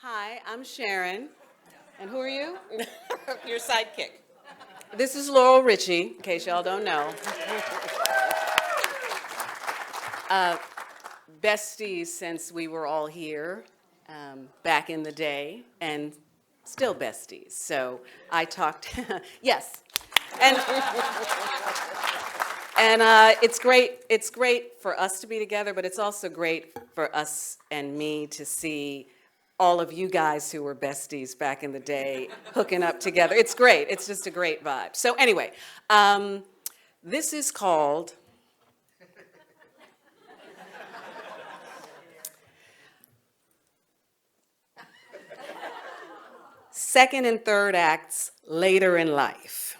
Hi, I'm Sharon. And who are you? Your sidekick. This is Laurel Richie, in case y'all don't know. Besties since we were all here back in the day, and still besties. So I talked, yes. And, it's great for us to be together, but it's also great for us and me to see all of you guys who were besties back in the day hooking up together. It's great. It's just a great vibe. So anyway, this is called Second and Third Acts Later in Life.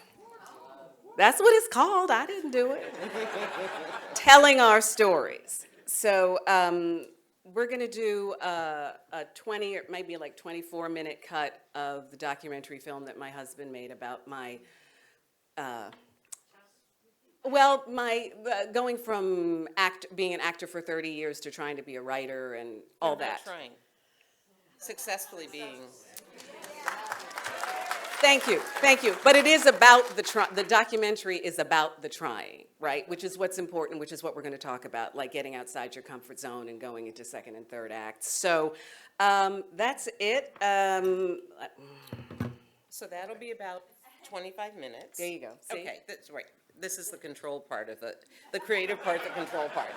That's what it's called. I didn't do it. Telling our stories. So we're going to do a 20 or maybe like 24-minute cut of the documentary film that my husband made about my, going from being an actor for 30 years to trying to be a writer and all that. Trying. Successfully being. Thank you. But it is about the documentary is about the trying, right? Which is what's important, which is what we're going to talk about, like getting outside your comfort zone and going into second and third acts. So that's it. So that'll be about 25 minutes. There you go. See? Okay, that's right. This is the control part of it, the creative part, the control part.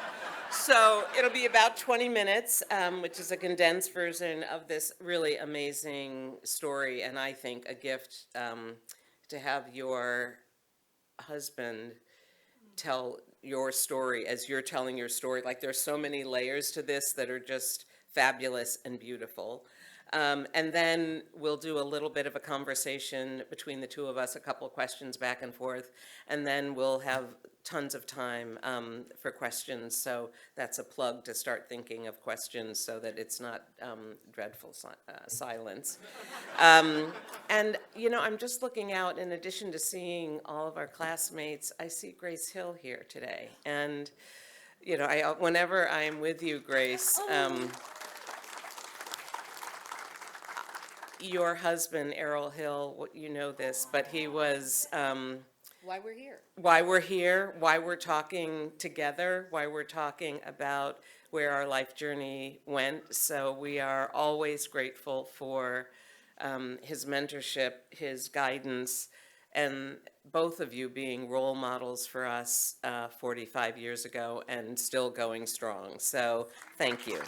So it'll be about 20 minutes, which is a condensed version of this really amazing story, and I think a gift to have your husband tell your story as you're telling your story. Like, there's so many layers to this that are just fabulous and beautiful. And then we'll do a little bit of a conversation between the two of us, a couple of questions back and forth, and then we'll have tons of time for questions. So that's a plug to start thinking of questions so that it's not dreadful silence. And, you know, I'm just looking out, in addition to seeing all of our classmates, I see Grace Hill here today. And, you know, whenever I'm with you, Grace, your husband, Errol Hill, you know this, but he was Why we're here. why we're here, why we're talking together, why we're talking about where our life journey went. So we are always grateful for his mentorship, his guidance, and both of you being role models for us 45 years ago and still going strong. So thank you.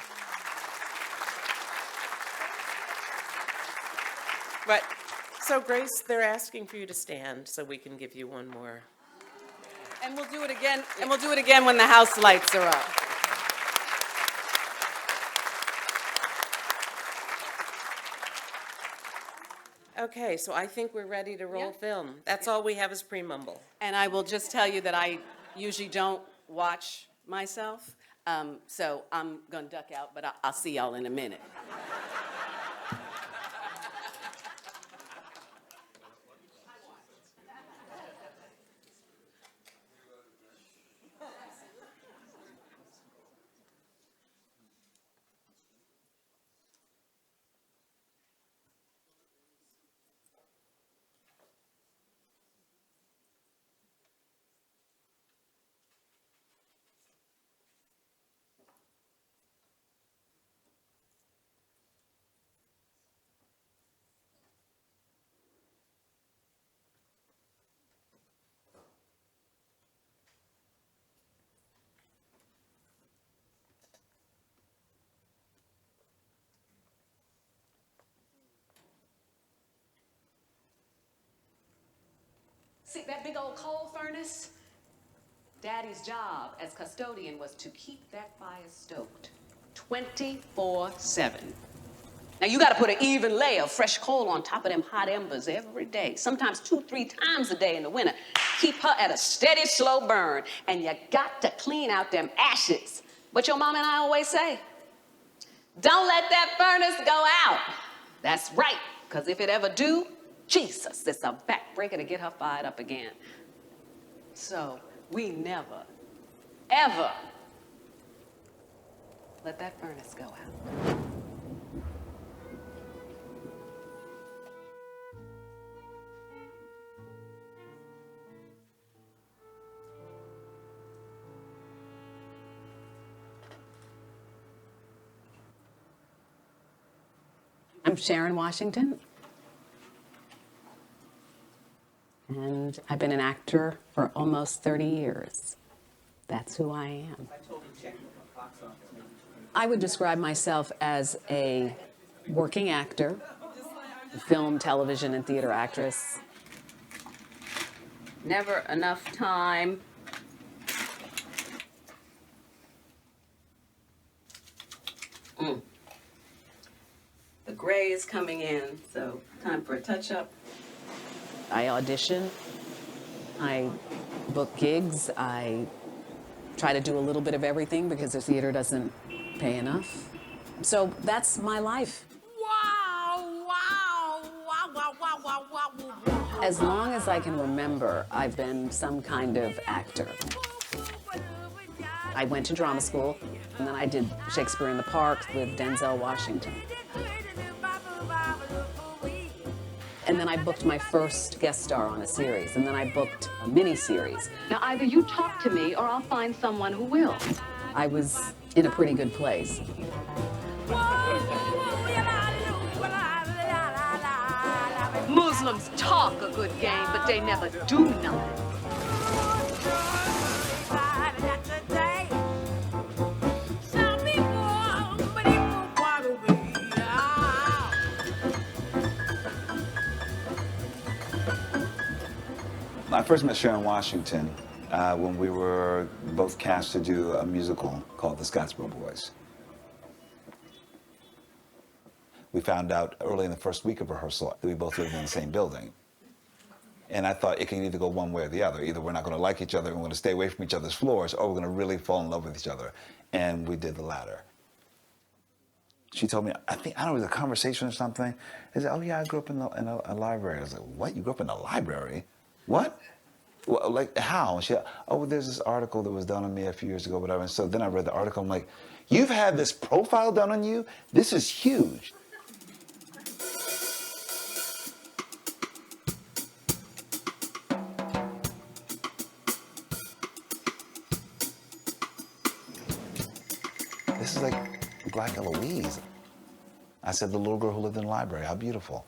But, so Grace, they're asking for you to stand so we can give you one more. And we'll do it again. And we'll do it again when the house lights are up. Okay, so I think we're ready to roll Yeah. film. That's all we have is pre-mumble. And I will just tell you that I usually don't watch myself. So I'm going to duck out, but I'll see y'all in a minute. See, that big old coal furnace? Daddy's job as custodian was to keep that fire stoked 24/7. Now, you got to put an even layer of fresh coal on top of them hot embers every day, sometimes 2-3 times a day in the winter. Keep her at a steady, slow burn. And you got to clean out them ashes. What your mom and I always say, don't let that furnace go out. That's right, because if it ever do, Jesus, it's a backbreaker to get her fired up again. So we never, ever let that furnace go out. I'm Sharon Washington, and I've been an actor for almost 30 years. That's who I am. I would describe myself as a working actor, film, television, and theater actress. Never enough time. The gray is coming in, so time for a touch-up. I audition, I book gigs, I try to do a little bit of everything because the theater doesn't pay enough. So that's my life. As long as I can remember, I've been some kind of actor. I went to drama school, and then I did Shakespeare in the Park with Denzel Washington. And then I booked my first guest star on a series, and then I booked a mini-series. Now, either you talk to me or I'll find someone who will. I was in a pretty good place. Muslims talk a good game, but they never do nothing. I first met Sharon Washington when we were both cast to do a musical called The Scottsboro Boys. We found out early in the first week of rehearsal that we both lived in the same building. And I thought it can either go one way or the other. Either we're not going to like each other and we're going to stay away from each other's floors, or we're going to really fall in love with each other. And we did the latter. She told me, I don't know, it was a conversation or something. She said, oh yeah, I grew up in a library. I was like, what? You grew up in a library? What? Well, like, how? And she, oh, there's this article that was done on me a few years ago, whatever. And so then I read the article. I'm like, you've had this profile done on you? This is huge. This is like Black Eloise. I said, the little girl who lived in the library. How beautiful.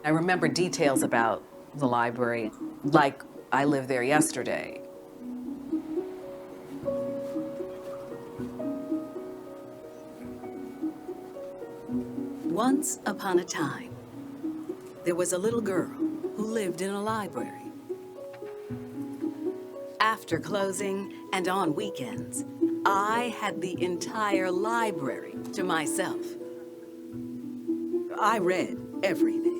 I remember details about the library, like I lived there yesterday. Once upon a time, there was a little girl who lived in a library. After closing and on weekends, I had the entire library to myself. I read everything.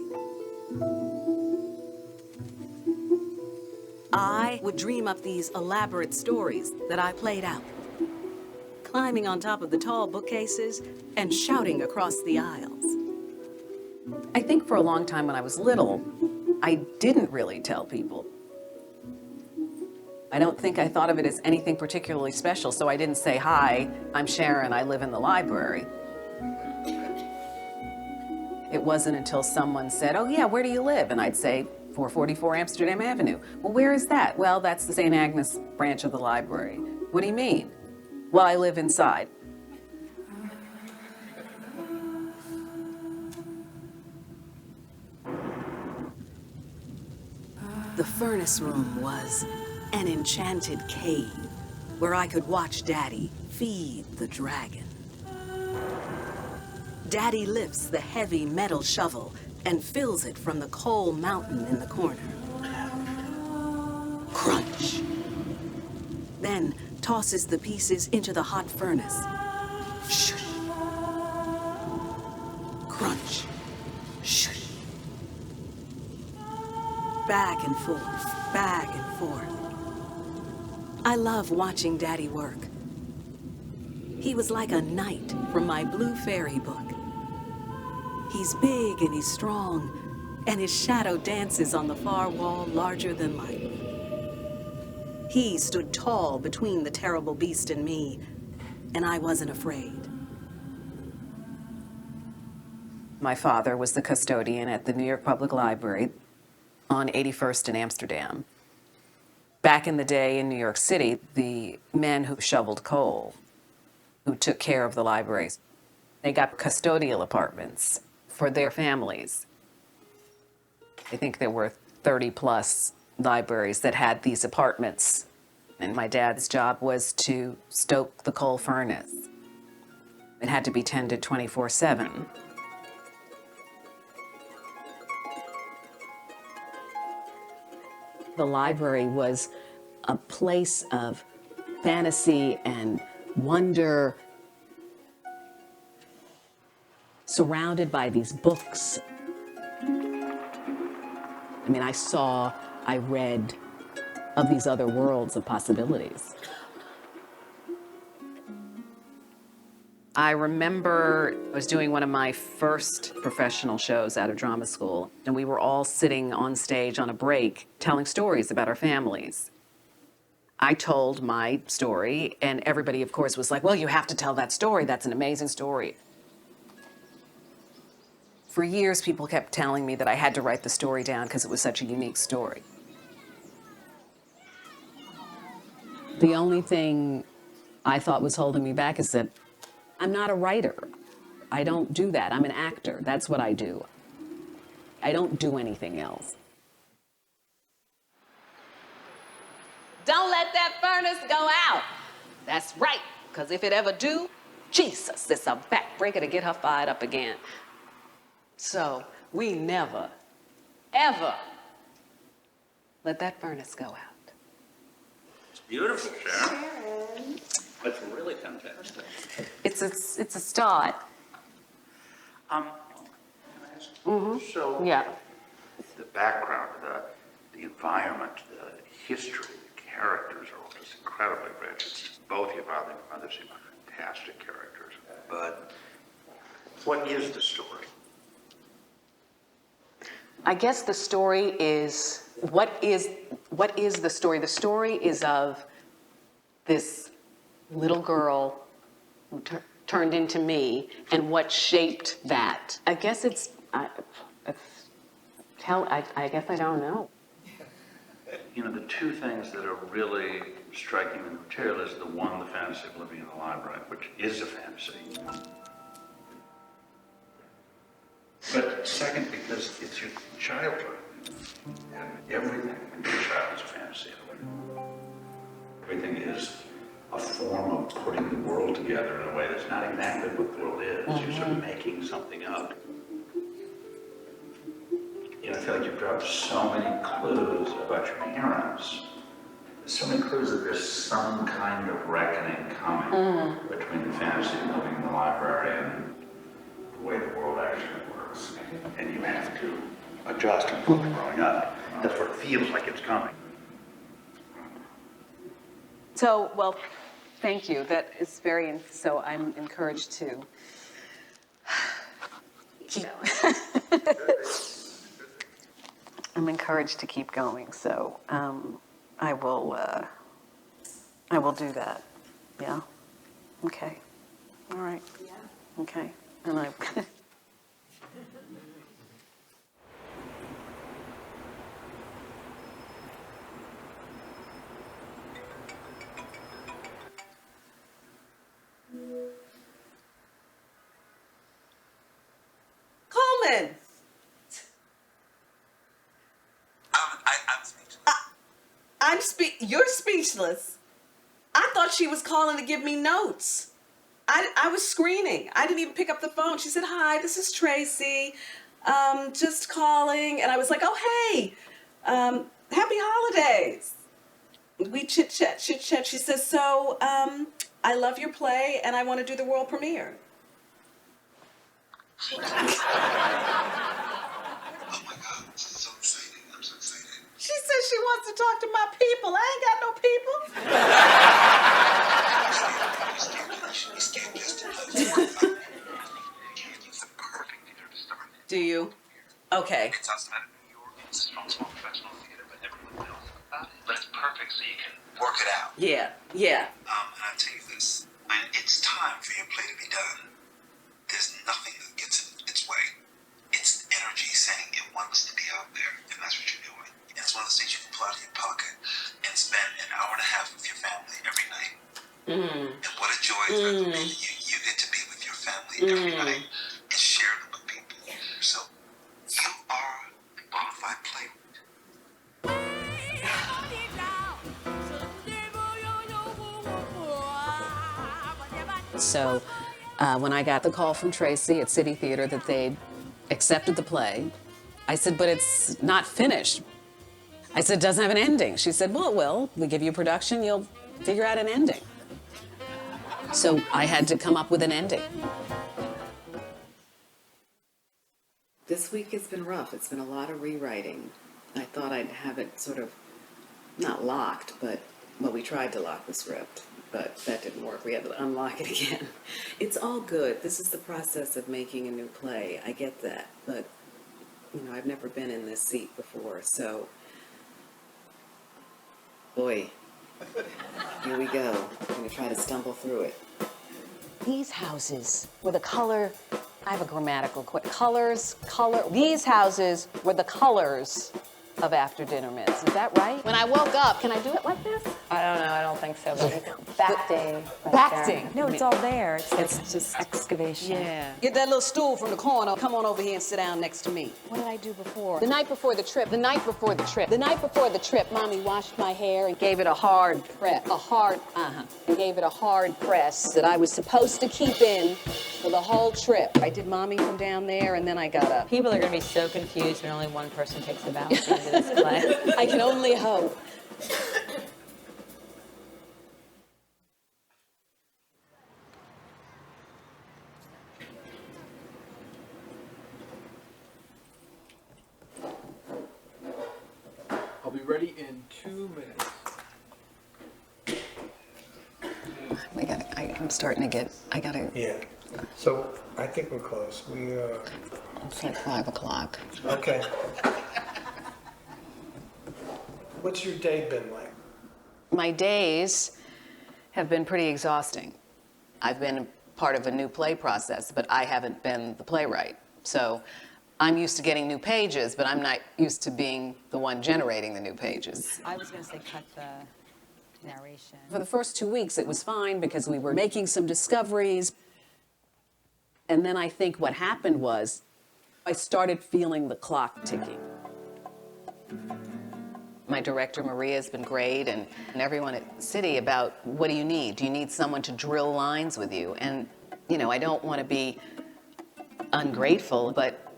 I would dream up these elaborate stories that I played out, climbing on top of the tall bookcases and shouting across the aisles. I think for a long time when I was little, I didn't really tell people. I don't think I thought of it as anything particularly special, so I didn't say, hi, I'm Sharon, I live in the library. It wasn't until someone said, oh yeah, where do you live? And I'd say, 444 Amsterdam Avenue. Well, where is that? Well, that's the St. Agnes branch of the library. What do you mean? Well, I live inside. The furnace room was an enchanted cave where I could watch Daddy feed the dragon. Daddy lifts the heavy metal shovel and fills it from the coal mountain in the corner. Crunch. Then tosses the pieces into the hot furnace. Shush. Crunch. Shush. Back and forth, back and forth. I love watching Daddy work. He was like a knight from my blue fairy book. He's big and he's strong, and his shadow dances on the far wall larger than life. He stood tall between the terrible beast and me, and I wasn't afraid. My father was the custodian at the New York Public Library on 81st in Amsterdam. Back in the day in New York City, the men who shoveled coal, who took care of the libraries, they got custodial apartments for their families. I think there were 30 plus libraries that had these apartments. And my dad's job was to stoke the coal furnace. It had to be tended 24/7. The library was a place of fantasy and wonder, surrounded by these books. I mean, I read of these other worlds of possibilities. I remember I was doing one of my first professional shows out of drama school, and we were all sitting on stage on a break telling stories about our families. I told my story, and everybody, of course, was like, well, you have to tell that story. That's an amazing story. For years, people kept telling me that I had to write the story down because it was such a unique story. The only thing I thought was holding me back is that I'm not a writer. I don't do that. I'm an actor. That's what I do. I don't do anything else. Don't let that furnace go out. That's right, because if it ever do, Jesus, it's a backbreaker to get her fired up again. So we never, ever let that furnace go out. It's beautiful, Sharon. It's really fantastic. It's a start. Can I ask you? So, Yeah. the background, the environment, the history, the characters are all just incredibly rich. Both your father and your mother seem like fantastic characters. But what is the story? I guess the story is, what is the story? The story is of this little girl who turned into me and what shaped that. I guess I guess I don't know. You know, the two things that are really striking in the material is the one, the fantasy of living in the library, which is a fantasy. But second, because it's your childhood, and everything in your child is a fantasy. Everything is a form of putting the world together in a way that's not exactly what the world is. You're sort of making something up. You know, I feel like you've dropped so many clues about your parents. There's so many clues that there's some kind of reckoning coming between the fantasy of living in the library and the way the world actually works. And you have to adjust and keep growing up. That's what it feels like it's coming. So, well, thank you. That is very, so I'm encouraged to keep I'm encouraged to keep going, so I will do that. Yeah? Okay. All right. Yeah. Okay. And I Coleman! I'm speechless. You're speechless. I thought she was calling to give me notes. I was screening. I didn't even pick up the phone. She said, "Hi, this is Tracy. Just calling." And I was like, "Oh, hey, happy holidays." We chit chat. She says, "So, I love your play and I want to do the world premiere." Oh my God, this is so exciting. I'm so excited. She says she wants to talk to my people. I ain't got no people. Do you? Okay. It's outside of New York. It's a small professional theater, but everyone knows about it. But it's perfect so you can work it out. Yeah. And I'll tell you this. It's time for your play to be done. There's nothing that gets in its way. And what a joy for me. You get to be with your family every night and share them with people. So you are a bona fide playmate. So when I got the call from Tracy at City Theater that they'd accepted the play, I said, but it's not finished. I said, it doesn't have an ending. She said, well, it will. We give you production, you'll figure out an ending. So I had to come up with an ending. This week has been rough. It's been a lot of rewriting. I thought I'd have it sort of, not locked, but, well, we tried to lock the script, but that didn't work. We had to unlock it again. It's all good. This is the process of making a new play. I get that, but, you know, I've never been in this seat before, so, boy, here we go. I'm gonna try to stumble through it. These houses were the color, I have a grammatical question. These houses were the colors of after dinner mitts. Is that right? When I woke up, can I do it like this? I don't know, I don't think so. Bacting. Bacting. No, it's all there. It's just excavation. Yeah. Get that little stool from the corner. Come on over here and sit down next to me. What did I do before? The night before the trip. Mommy washed my hair and gave it a hard press. And gave it a hard press that I was supposed to keep in for the whole trip. I did Mommy from down there, and then I got up. People are going to be so confused when only one person takes the bounce into this play. I can only hope. I'll be ready in 2 minutes. I'm starting to get, Yeah. So I think we're close. It's like 5 o'clock. Okay. What's your day been like? My days have been pretty exhausting. I've been part of a new play process, but I haven't been the playwright. So I'm used to getting new pages, but I'm not used to being the one generating the new pages. I was going to say cut the narration. For the first 2 weeks, it was fine because we were making some discoveries. And then I think what happened was I started feeling the clock ticking. My director, Maria, has been great, and everyone at City about, what do you need? Do you need someone to drill lines with you? And, you know, I don't want to be ungrateful, but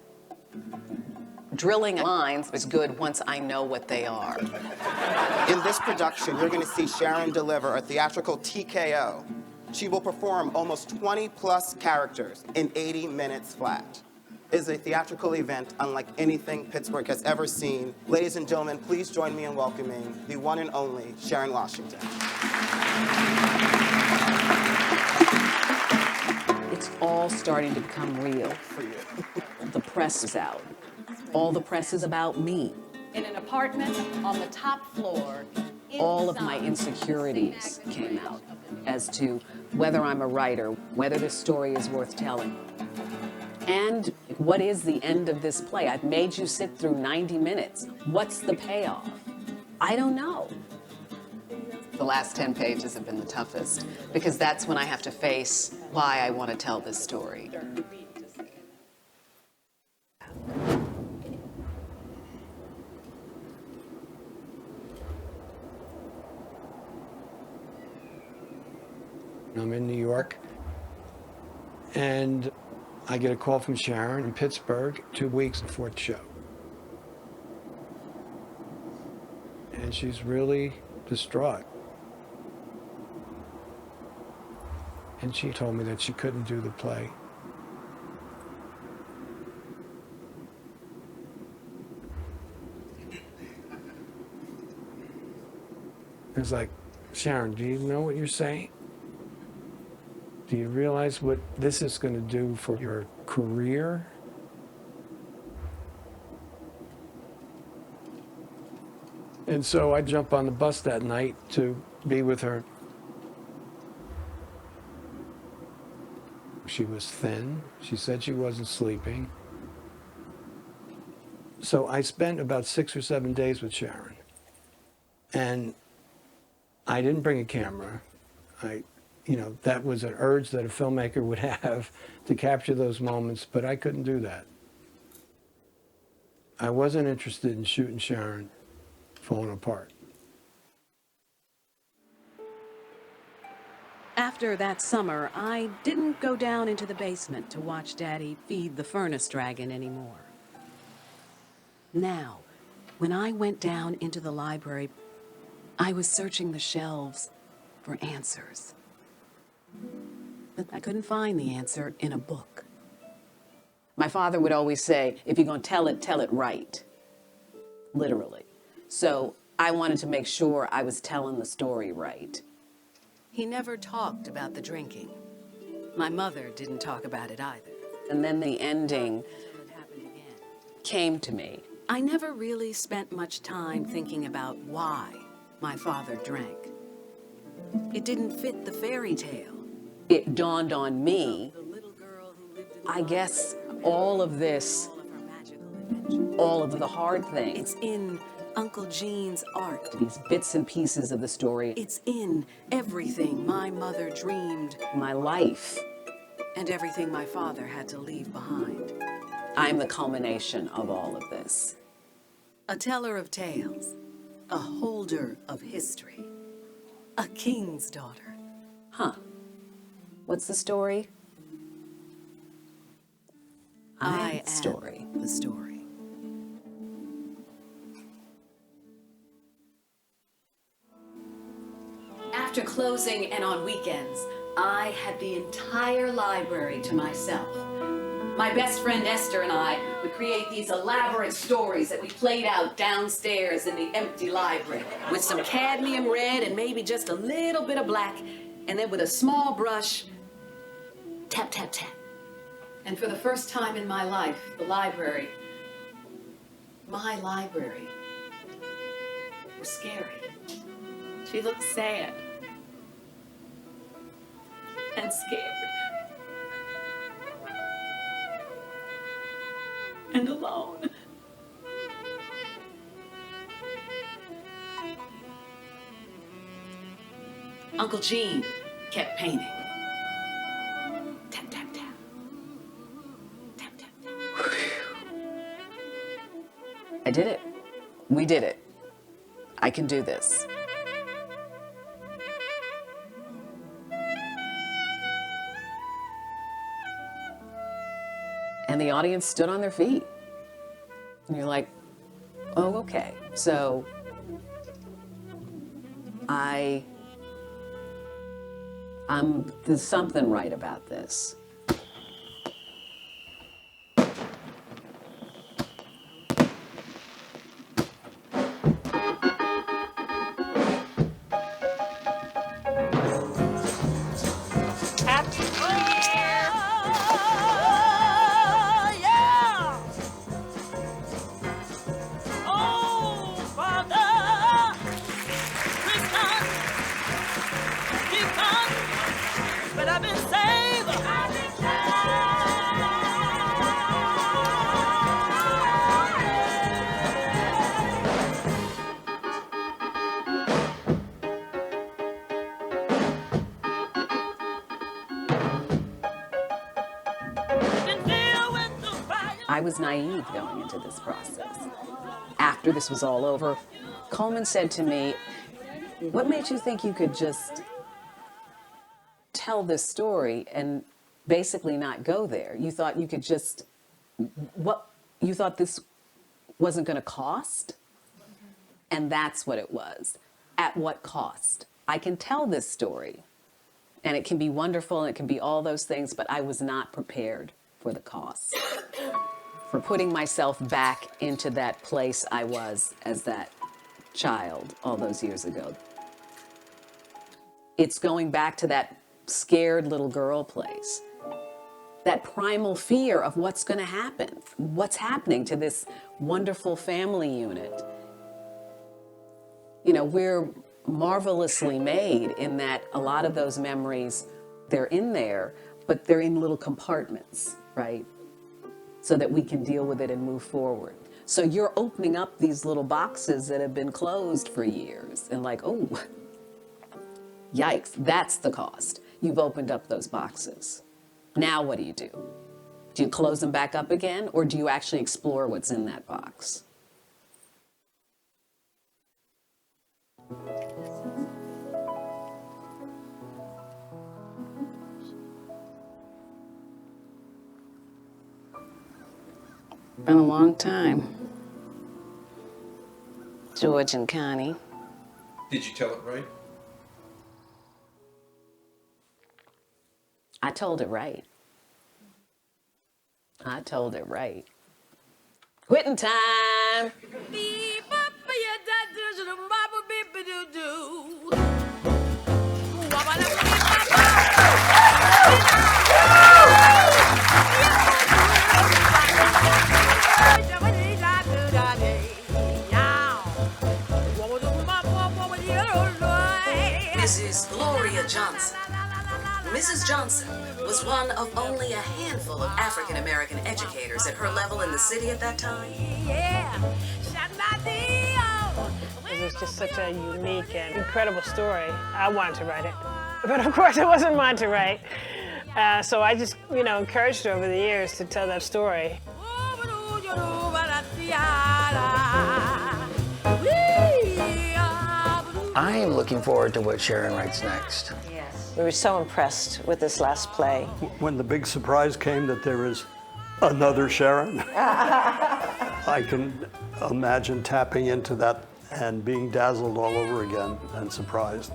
drilling lines is good once I know what they are. In this production, you're going to see Sharon deliver a theatrical TKO. She will perform almost 20-plus characters in 80 minutes flat. It is a theatrical event unlike anything Pittsburgh has ever seen. Ladies and gentlemen, please join me in welcoming the one and only Sharon Washington. It's all starting to become real for you. The press is out. All the press is about me. In an apartment on the top floor. All of my insecurities came out as to whether I'm a writer, whether this story is worth telling. And what is the end of this play? I've made you sit through 90 minutes. What's the payoff? I don't know. The last 10 pages have been the toughest because that's when I have to face why I want to tell this story. I'm in New York, and I get a call from Sharon in Pittsburgh 2 weeks before the show. And she's really distraught. And she told me that she couldn't do the play. It's like, Sharon, do you know what you're saying? Do you realize what this is going to do for your career? And so I jump on the bus that night to be with her. She was thin. She said she wasn't sleeping. So I spent about 6 or 7 days with Sharon. And I didn't bring a camera. I you know, that was an urge that a filmmaker would have to capture those moments, but I couldn't do that. I wasn't interested in shooting Sharon falling apart. After that summer, I didn't go down into the basement to watch Daddy feed the furnace dragon anymore. Now, when I went down into the library, I was searching the shelves for answers. But I couldn't find the answer in a book. My father would always say, if you're going to tell it right. Literally. So I wanted to make sure I was telling the story right. He never talked about the drinking. My mother didn't talk about it either. And then the ending came to me. I never really spent much time thinking about why my father drank. It didn't fit the fairy tale. It dawned on me, I guess all of this, all of the hard things. It's in Uncle Gene's art. These bits and pieces of the story. It's in everything my mother dreamed. My life. And everything my father had to leave behind. I'm the culmination of all of this. A teller of tales. A holder of history. A king's daughter. Huh. What's the story? I am story. The story. After closing and on weekends, I had the entire library to myself. My best friend Esther and I would create these elaborate stories that we played out downstairs in the empty library with some cadmium red and maybe just a little bit of black, and then with a small brush, tap, tap, tap. And for the first time in my life, the library, my library, was scary. She looked sad and scared and alone. Uncle Gene kept painting. Tap, tap, tap. Tap, tap, tap. I did it. We did it. I can do this. And the audience stood on their feet. And you're like, oh, okay. So there's something right about this. I was naive going into this process. After this was all over, Coleman said to me, what made you think you could just tell this story and basically not go there? You thought you could just, you thought this wasn't going to cost? And that's what it was. At what cost? I can tell this story, and it can be wonderful, and it can be all those things, but I was not prepared for the cost. For putting myself back into that place I was as that child all those years ago. It's going back to that scared little girl place. That primal fear of what's going to happen, what's happening to this wonderful family unit. You know, we're marvelously made in that a lot of those memories, they're in there, but they're in little compartments, right? So that we can deal with it and move forward. So you're opening up these little boxes that have been closed for years and like, oh, yikes, that's the cost. you've opened up those boxes. Now what do you do? Do you close them back up again, or do you actually explore what's in that box? Been a long time. George and Connie. Did you tell it right? I told it right. I told it right. Quitting time. Mrs. Gloria Johnson. Mrs. Johnson was one of only a handful of African American educators at her level in the city at that time. It was just such a unique and incredible story. I wanted to write it, but of course it wasn't mine to write. So I just, encouraged her over the years to tell that story. I am looking forward to what Sharon writes next. Yes. We were so impressed with this last play. When the big surprise came that there is another Sharon, I can imagine tapping into that and being dazzled all over again and surprised.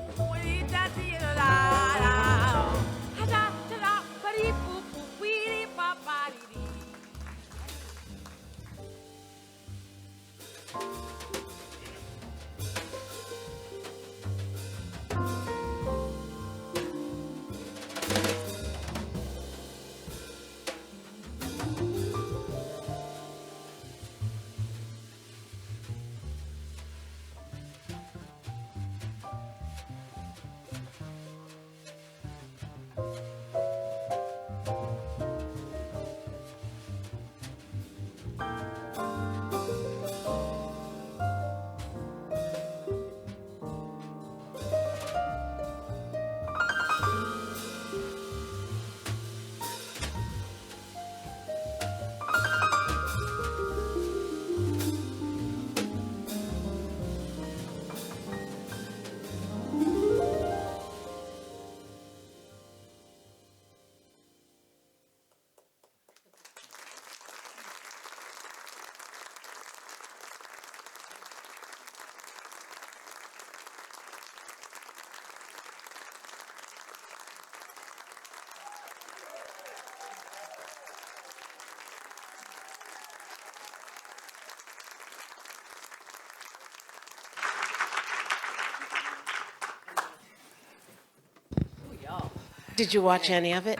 Did you watch any of it?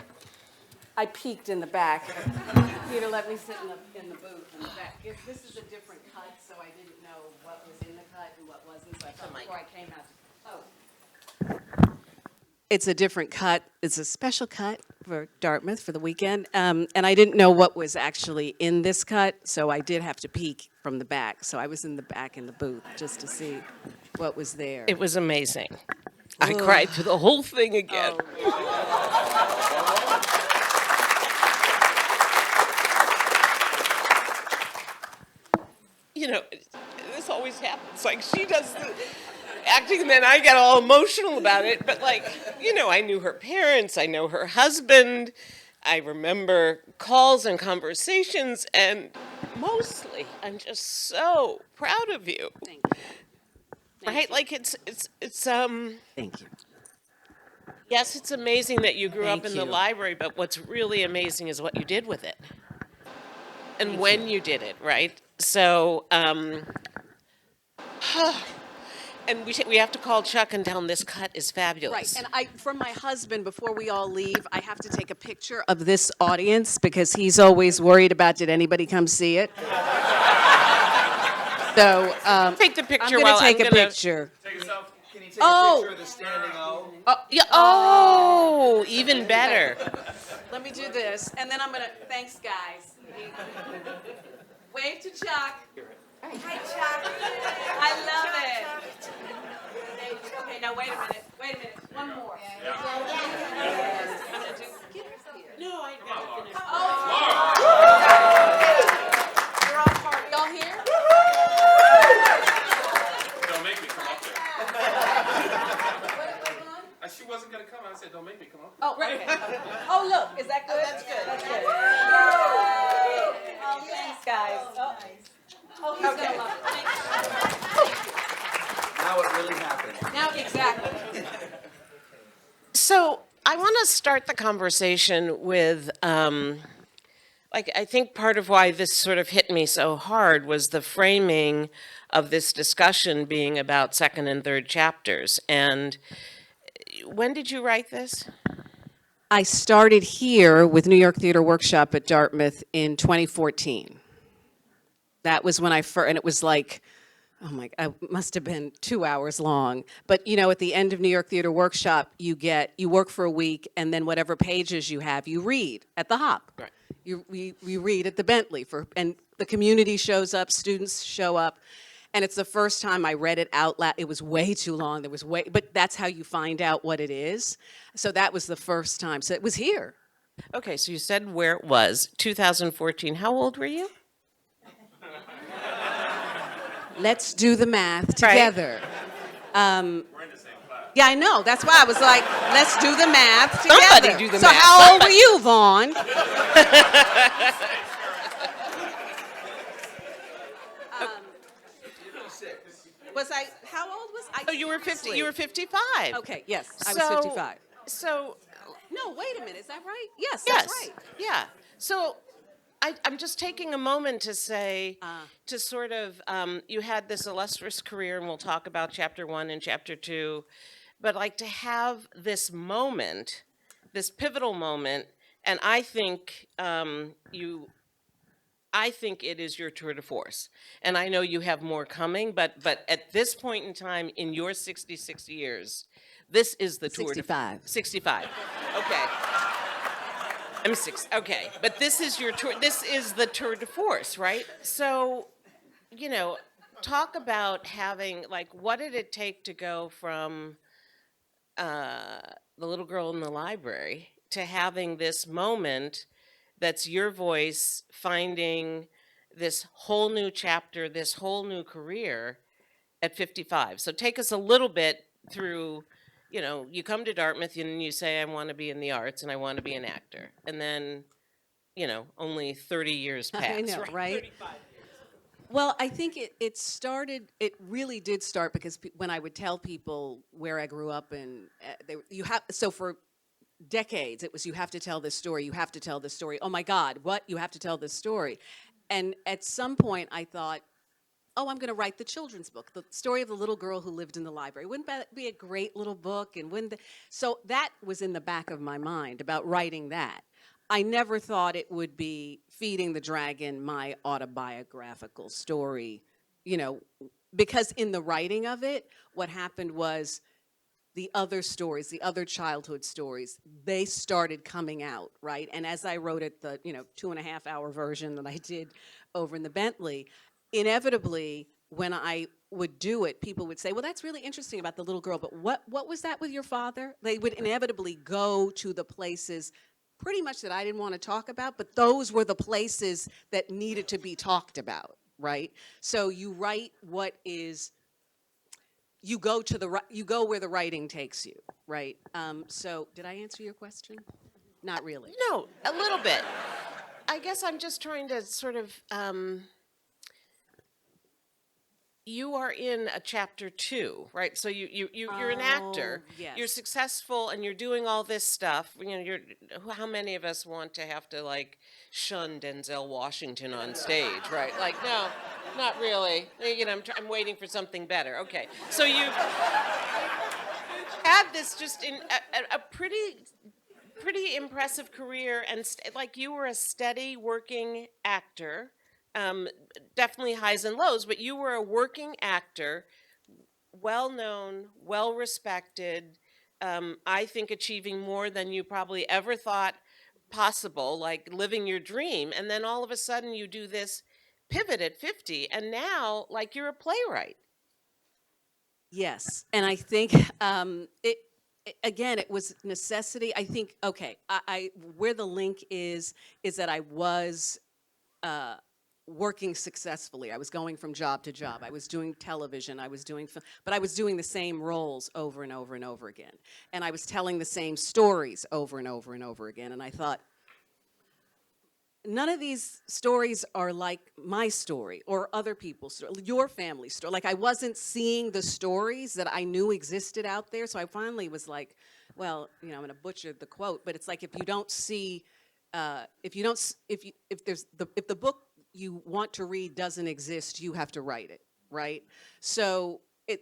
I peeked in the back. Peter let me sit in the booth in the back. This is a different cut, so I didn't know what was in the cut and what wasn't. So I thought before I came out, it's a different cut. It's a special cut for Dartmouth for the weekend, and I didn't know what was actually in this cut, so I did have to peek from the back. So I was in the back in the booth just to see what was there. It was amazing. I cried through the whole thing again. This always happens. Like, she does the acting, and then I get all emotional about it. But, I knew her parents. I know her husband. I remember calls and conversations. And mostly, I'm just so proud of you. Thank you. Right? Like, it's Thank you. Yes, it's amazing that you grew up Thank in the you. library, but what's really amazing is what you did with it. And when you did it, right? So, and we have to call Chuck and tell him this cut is fabulous. Right, and from my husband, before we all leave, I have to take a picture of this audience because he's always worried about, did anybody come see it? So, take the picture I'm while going to take a picture. Take a selfie. Can you take Oh. a picture of the standing O? Oh, even better. Let me do this, and then I'm going to, thanks, guys. Wave to Chuck. Hi, Chuck. I love it. Okay, now wait a minute. One more. Oh, he's gonna love it. Now it really happened. Now, exactly. So I want to start the conversation with, I think part of why this sort of hit me so hard was the framing of this discussion being about second and third chapters. And when did you write this? I started here with New York Theater Workshop at Dartmouth in 2014. That was when I first, and it was like, oh my, it must have been 2 hours long. But you know, at the end of New York Theater Workshop, you work for a week, and then whatever pages you have, you read at the Hop. Right. We read at the Bentley, and the community shows up, students show up, and it's the first time I read it out loud. It was way too long. But that's how you find out what it is. So that was the first time. So it was here. Okay, so you said where it was, 2014. How old were you? Let's do the math Right. together. We're in the same class. Yeah, I know. That's why I was like, let's do the math together. Somebody do the so math. how old were you, Vaughn? Was I, how old was I? Oh, you were 50. You were 55. Okay, yes, I was 55. So, No, wait a minute, is that right? Yes, yes, that's right. yeah. So, I'm just taking a moment to say, to sort of, you had this illustrious career, and we'll talk about chapter 1 and chapter 2, but like to have this moment, this pivotal moment, and I think I think it is your tour de force. And I know you have more coming, but at this point in time in your 66 years, this is the tour de force. 65. Okay. I'm 6. Okay. But this is your tour. This is the tour de force, right? So, you know, talk about having, like, what did it take to go from the little girl in the library to having this moment that's your voice finding this whole new chapter, this whole new career at 55. So take us a little bit through, you know, you come to Dartmouth and you say, I want to be in the arts and I want to be an actor. And then, you know, only 30 years pass. I know, right? 35 years. Well, I think it really did start because when I would tell people where I grew up and so for decades it was, you have to tell this story, you have to tell this story. Oh my God, what? You have to tell this story. And at some point I thought, oh, I'm going to write the children's book, the story of the little girl who lived in the library. Wouldn't that be a great little book? And so that was in the back of my mind about writing that. I never thought it would be Feeding the Dragon, my autobiographical story, you know, because in the writing of it, what happened was the other stories, the other childhood stories, they started coming out, right? And as I wrote it, the 2.5-hour version that I did over in the Bentley, inevitably, when I would do it, people would say, well, that's really interesting about the little girl, but what was that with your father? They would inevitably go to the places pretty much that I didn't want to talk about, but those were the places that needed to be talked about, right? So you write what is, you go where the writing takes you, right? So did I answer your question? Not really. No, a little bit. I guess I'm just trying to sort of, you are in a chapter 2, right? So you're an actor. Yes. You're successful and you're doing all this stuff. You know, how many of us want to have to like shun Denzel Washington on stage, right? Like, no, not really. You know, I'm waiting for something better. Okay, so you had this just in a pretty impressive career, and like you were a steady working actor. Definitely highs and lows, but you were a working actor, well-known, well-respected, I think achieving more than you probably ever thought possible, like living your dream. And then all of a sudden you do this pivot at 50, and now, like, you're a playwright. Yes, and I think again, it was necessity. I think, okay, I where the link is that I was working successfully. I was going from job to job. I was doing television. I was doing film, but I was doing the same roles over and over and over again. And I was telling the same stories over and over and over again. And I thought, none of these stories are like my story or other people's story, your family's story. Like I wasn't seeing the stories that I knew existed out there. So I finally was like, well, I'm going to butcher the quote, but it's like if you don't see, if the book you want to read doesn't exist, you have to write it, right? So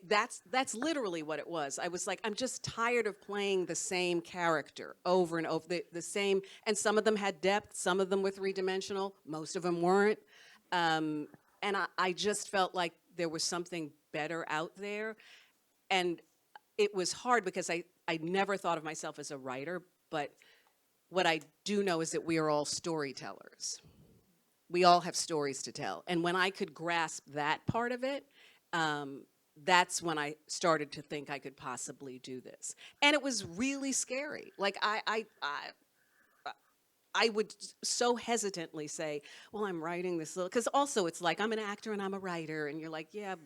that's literally what it was. I was like, I'm just tired of playing the same character over and over, the same, and some of them had depth, some of them were three-dimensional, most of them weren't. And I just felt like there was something better out there. And it was hard because I never thought of myself as a writer, but what I do know is that we are all storytellers. We all have stories to tell. And when I could grasp that part of it, that's when I started to think I could possibly do this. And it was really scary. Like I would so hesitantly say, well, I'm writing this little, because also it's like I'm an actor and I'm a writer, and you're like, yeah,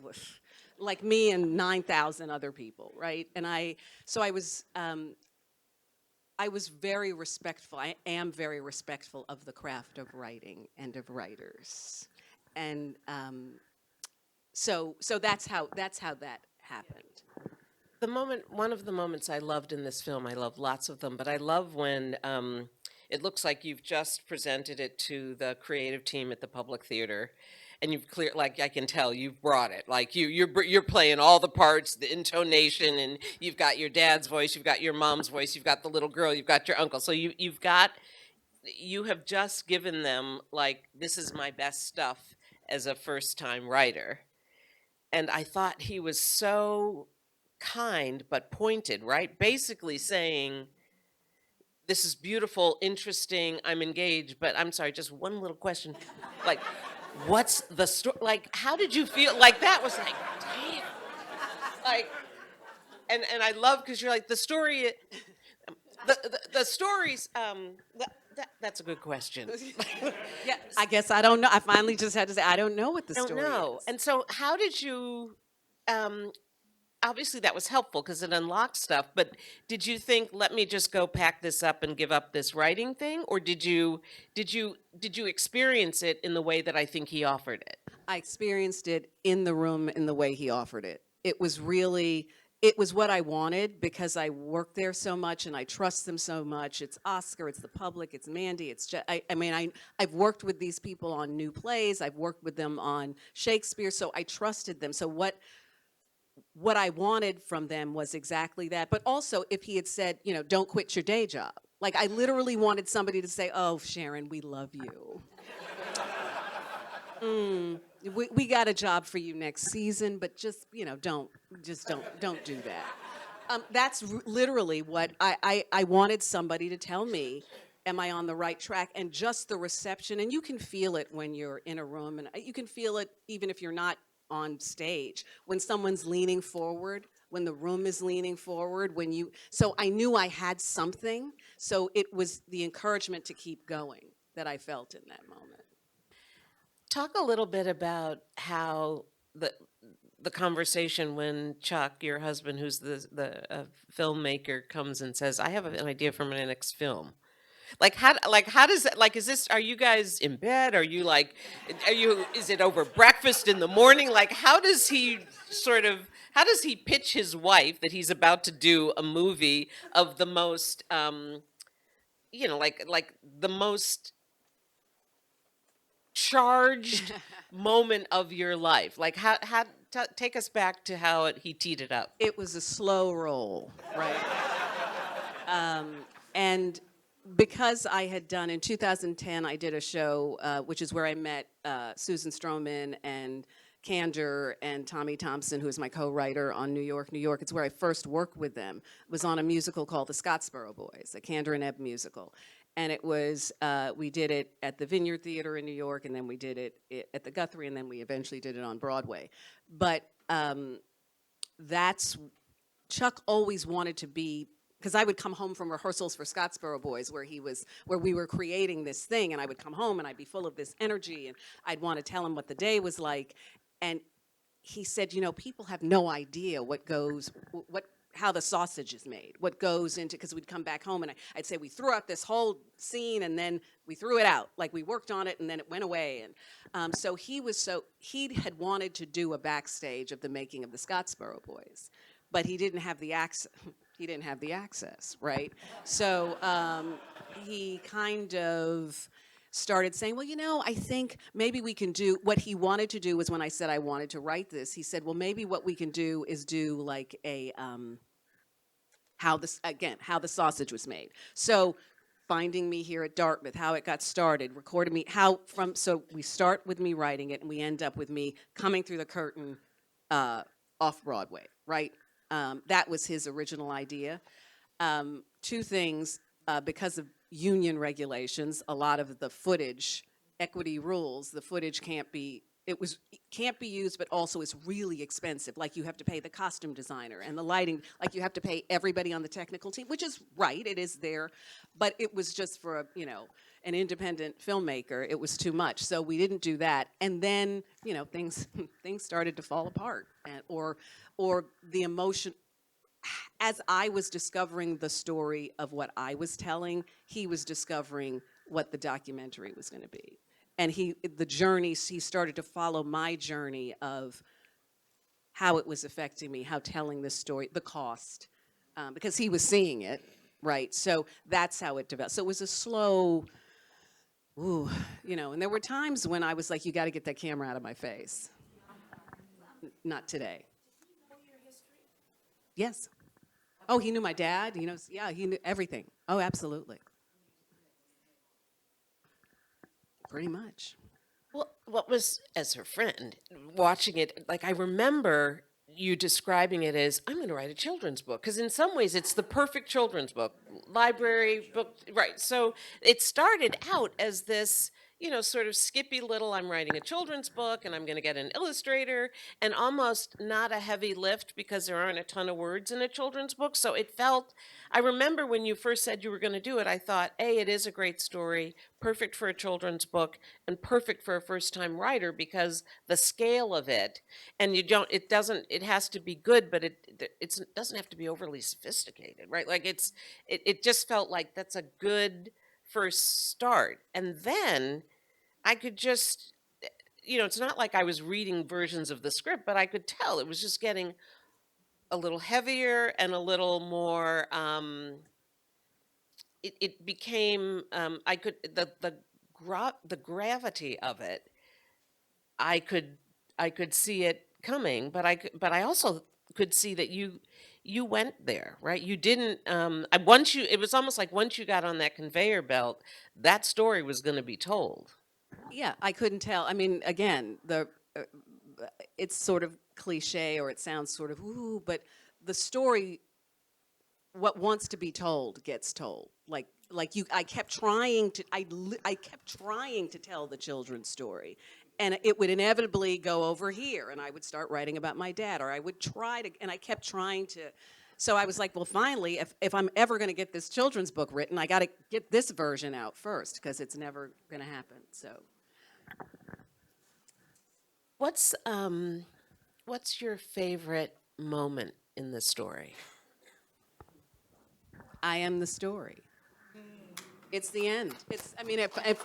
like me and 9,000 other people, right? And I was very respectful. I am very respectful of the craft of writing and of writers. And so that's how that happened. One of the moments I loved in this film, I love lots of them, but I love when it looks like you've just presented it to the creative team at the Public Theater, and like I can tell you've brought it. Like you're playing all the parts, the intonation, and you've got your dad's voice, you've got your mom's voice, you've got the little girl, you've got your uncle. So you have just given them, like, this is my best stuff as a first-time writer. And I thought he was so kind but pointed, right? Basically saying, this is beautiful, interesting, I'm engaged, but I'm sorry, just one little question. Like, what's the story? Like, how did you feel? Like, that was like, damn. Like, and I love, because you're like, the story, the stories, that's a good question. Yeah, I guess I don't know. I finally just had to say, I don't know what the I don't story know. is. And so how did you, obviously that was helpful because it unlocked stuff, but did you think, let me just go pack this up and give up this writing thing? Or did you experience it in the way that I think he offered it? I experienced it in the room in the way he offered it. It was what I wanted because I worked there so much and I trust them so much. It's Oscar, it's the public, it's Mandy, it's I've worked with these people on new plays, I've worked with them on Shakespeare, so I trusted them. So what I wanted from them was exactly that. But also, if he had said, don't quit your day job. Like, I literally wanted somebody to say, oh, Sharon, we love you. We got a job for you next season, but just, don't do that. That's literally what I wanted somebody to tell me. Am I on the right track? And just the reception, and you can feel it when you're in a room, and you can feel it even if you're not on stage. When someone's leaning forward, when the room is leaning forward, so I knew I had something, so it was the encouragement to keep going that I felt in that moment. Talk a little bit about how the conversation when Chuck, your husband, who's the filmmaker, comes and says, "I have an idea for my next film." How does that, like, are you guys in bed? Is it over breakfast in the morning? Like, how does he pitch his wife that he's about to do a movie of the most, like the most charged moment of your life? Like, take us back to how he teed it up. It was a slow roll, right? And because I had done, in 2010, I did a show, which is where I met Susan Stroman and Candor and Tommy Thompson, who is my co-writer on New York, New York. It's where I first worked with them. It was on a musical called The Scottsboro Boys, a Candor and Ebb musical. And it was, we did it at the Vineyard Theater in New York, and then we did it at the Guthrie, and then we eventually did it on Broadway. But Chuck always wanted to be, because I would come home from rehearsals for Scottsboro Boys, where we were creating this thing, and I would come home and I'd be full of this energy, and I'd want to tell him what the day was like. And he said, people have no idea what how the sausage is made, what goes into, because we'd come back home and I'd say we threw out this whole scene and then we threw it out, like we worked on it and then it went away. And so he had wanted to do a backstage of the making of the Scottsboro Boys, but he didn't have the access. He didn't have the access, right? So he kind of started saying, well, you know, I think maybe we can do, what he wanted to do was when I said I wanted to write this, he said, well, maybe what we can do is do like a, how the sausage was made. So finding me here at Dartmouth, how it got started, recording me, so we start with me writing it and we end up with me coming through the curtain off Broadway, right? That was his original idea. Two things, because of union regulations, a lot of the footage, equity rules, the footage can't be used, but also it's really expensive. Like you have to pay the costume designer and the lighting, like you have to pay everybody on the technical team, which is right, it is there, but it was just for an independent filmmaker, it was too much. So we didn't do that. And then, things started to fall apart, or the emotion. As I was discovering the story of what I was telling, he was discovering what the documentary was going to be. And he started to follow my journey of how it was affecting me, how telling this story, the cost, because he was seeing it, right? So that's how it developed. So it was a slow, and there were times when I was like, you got to get that camera out of my face. Not today. Yes. Oh, he knew my dad. He knew everything. Oh, absolutely. Pretty much. Well, what was, as her friend, watching it, like I remember you describing it as, I'm going to write a children's book, because in some ways it's the perfect children's book, library book, right? So it started out as this, sort of skippy little, I'm writing a children's book and I'm going to get an illustrator, and almost not a heavy lift because there aren't a ton of words in a children's book. So it felt, I remember when you first said you were going to do it, I thought, it is a great story, perfect for a children's book and perfect for a first-time writer because the scale of it, and it has to be good, but it doesn't have to be overly sophisticated, right? Like it just felt like that's a good first start. And then I could just, it's not like I was reading versions of the script, but I could tell it was just getting a little heavier and a little more, it became, the gravity of it, I could see it coming, but I also could see that you went there, right? You didn't, it was almost like once you got on that conveyor belt, that story was going to be told. Yeah, I couldn't tell. I mean, again, it's sort of cliche, or it sounds sort of ooh, but the story, what wants to be told gets told. I kept trying to tell the children's story, and it would inevitably go over here, and I would start writing about my dad, or I would and I kept trying to. So I was like, well, finally, if I'm ever going to get this children's book written, I got to get this version out first, because it's never going to happen. So. What's your favorite moment in the story? I am the story. It's the end.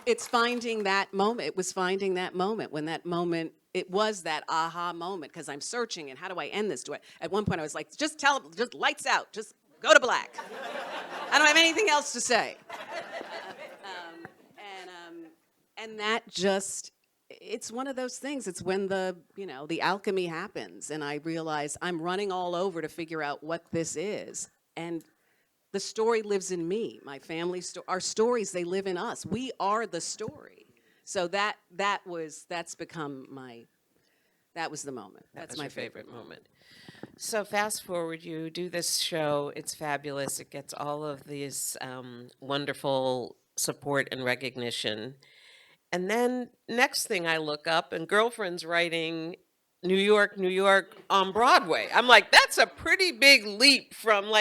It's finding that moment. It was finding that moment when that moment, it was that aha moment, because I'm searching, and how do I end this? At one point I was like, just lights out, just go to black. I don't have anything else to say. And that just, it's one of those things. It's when the alchemy happens, and I realize I'm running all over to figure out what this is. And the story lives in me, my family, our stories, they live in us. We are the story. So that was the moment. That's my favorite moment. So fast forward, you do this show, it's fabulous. It gets all of these wonderful support and recognition. And then next thing I look up, and Girlfriend's writing New York, New York on Broadway. I'm like, that's a pretty big leap from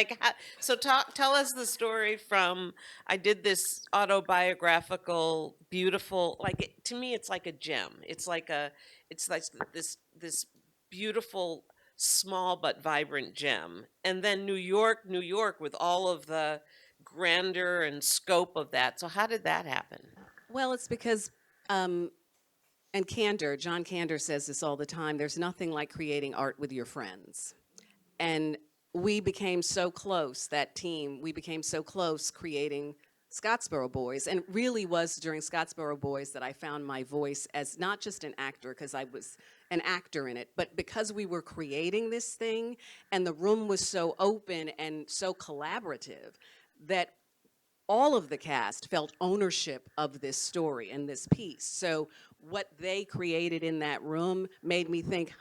so tell us the story from, I did this autobiographical, beautiful, to me it's like a gem. It's like this beautiful small but vibrant gem. And then New York with all of the grandeur and scope of that. So how did that happen? Well, it's because, and John Kander says this all the time, there's nothing like creating art with your friends. And we became so close, that team, we became so close creating Scottsboro Boys. And it really was during Scottsboro Boys that I found my voice as not just an actor, because I was an actor in it, but because we were creating this thing and the room was so open and so collaborative that all of the cast felt ownership of this story and this piece. So what they created in that room made me think,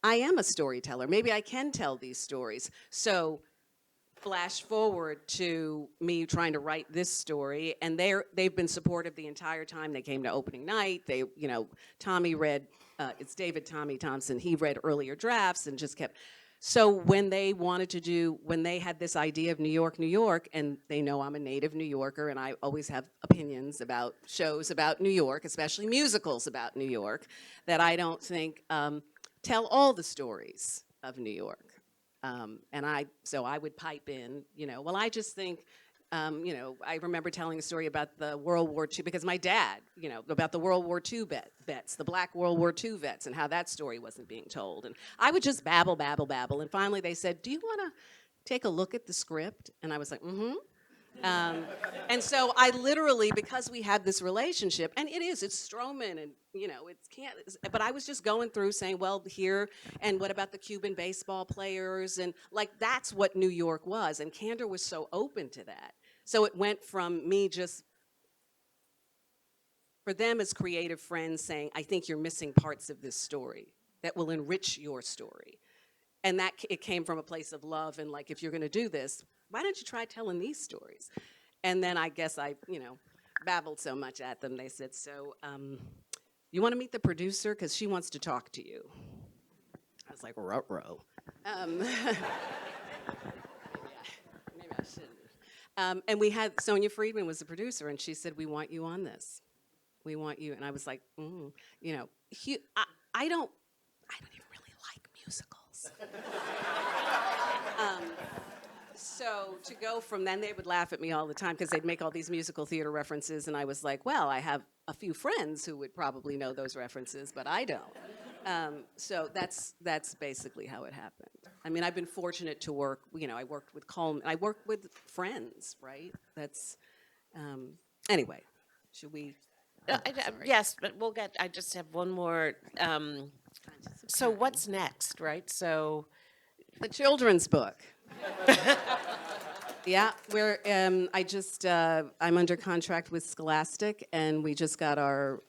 I am a storyteller. Maybe I can tell these stories. So flash forward to me trying to write this story, and they've been supportive the entire time. They came to opening night. They, Tommy read, it's David Tommy Thompson. He read earlier drafts and just kept. So when they had this idea of New York, and they know I'm a native New Yorker, and I always have opinions about shows about New York, especially musicals about New York, that I don't think tell all the stories of New York. So I would pipe in, well, I just think, I remember telling a story about the World War II, because my dad, about the World War II vets, the Black World War II vets, and how that story wasn't being told. And I would just babble. And finally they said, do you want to take a look at the script? And I was like, mm-hmm. And so I literally, because we had this relationship, and it's Stroman, and but I was just going through saying, well, here, and what about the Cuban baseball players, and that's what New York was, and Kander was so open to that. So it went from me just, for them as creative friends, saying, I think you're missing parts of this story that will enrich your story. And that it came from a place of love, and if you're going to do this, why don't you try telling these stories? And then I guess I, babbled so much at them. They said, so you want to meet the producer? Because she wants to talk to you. I was like, ruh-roh. Maybe I shouldn't. And we had, Sonia Friedman was the producer, and she said, we want you on this. We want you. And I was like, I don't even really like musicals. So to go from then, they would laugh at me all the time because they'd make all these musical theater references, and I was like, well, I have a few friends who would probably know those references, but I don't. So that's basically how it happened. I mean, I've been fortunate to work, I worked with Coleman, I worked with friends, right? That's, anyway, should we? Yes, but I just have one more. So what's next, right? So the children's book. Yeah, I'm under contract with Scholastic, and we just got our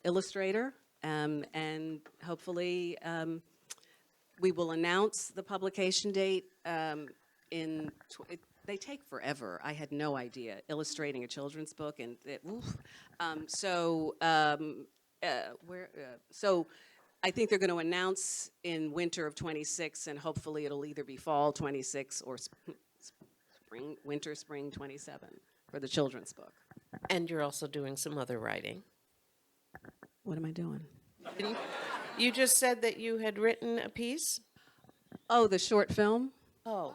illustrator, and hopefully we will announce the publication date they take forever. I had no idea, illustrating a children's book, and so I think they're going to announce in winter of 26, and hopefully it'll either be fall 26 or spring 27 for the children's book. And you're also doing some other writing. What am I doing? You just said that you had written a piece? Oh, the short film? Oh,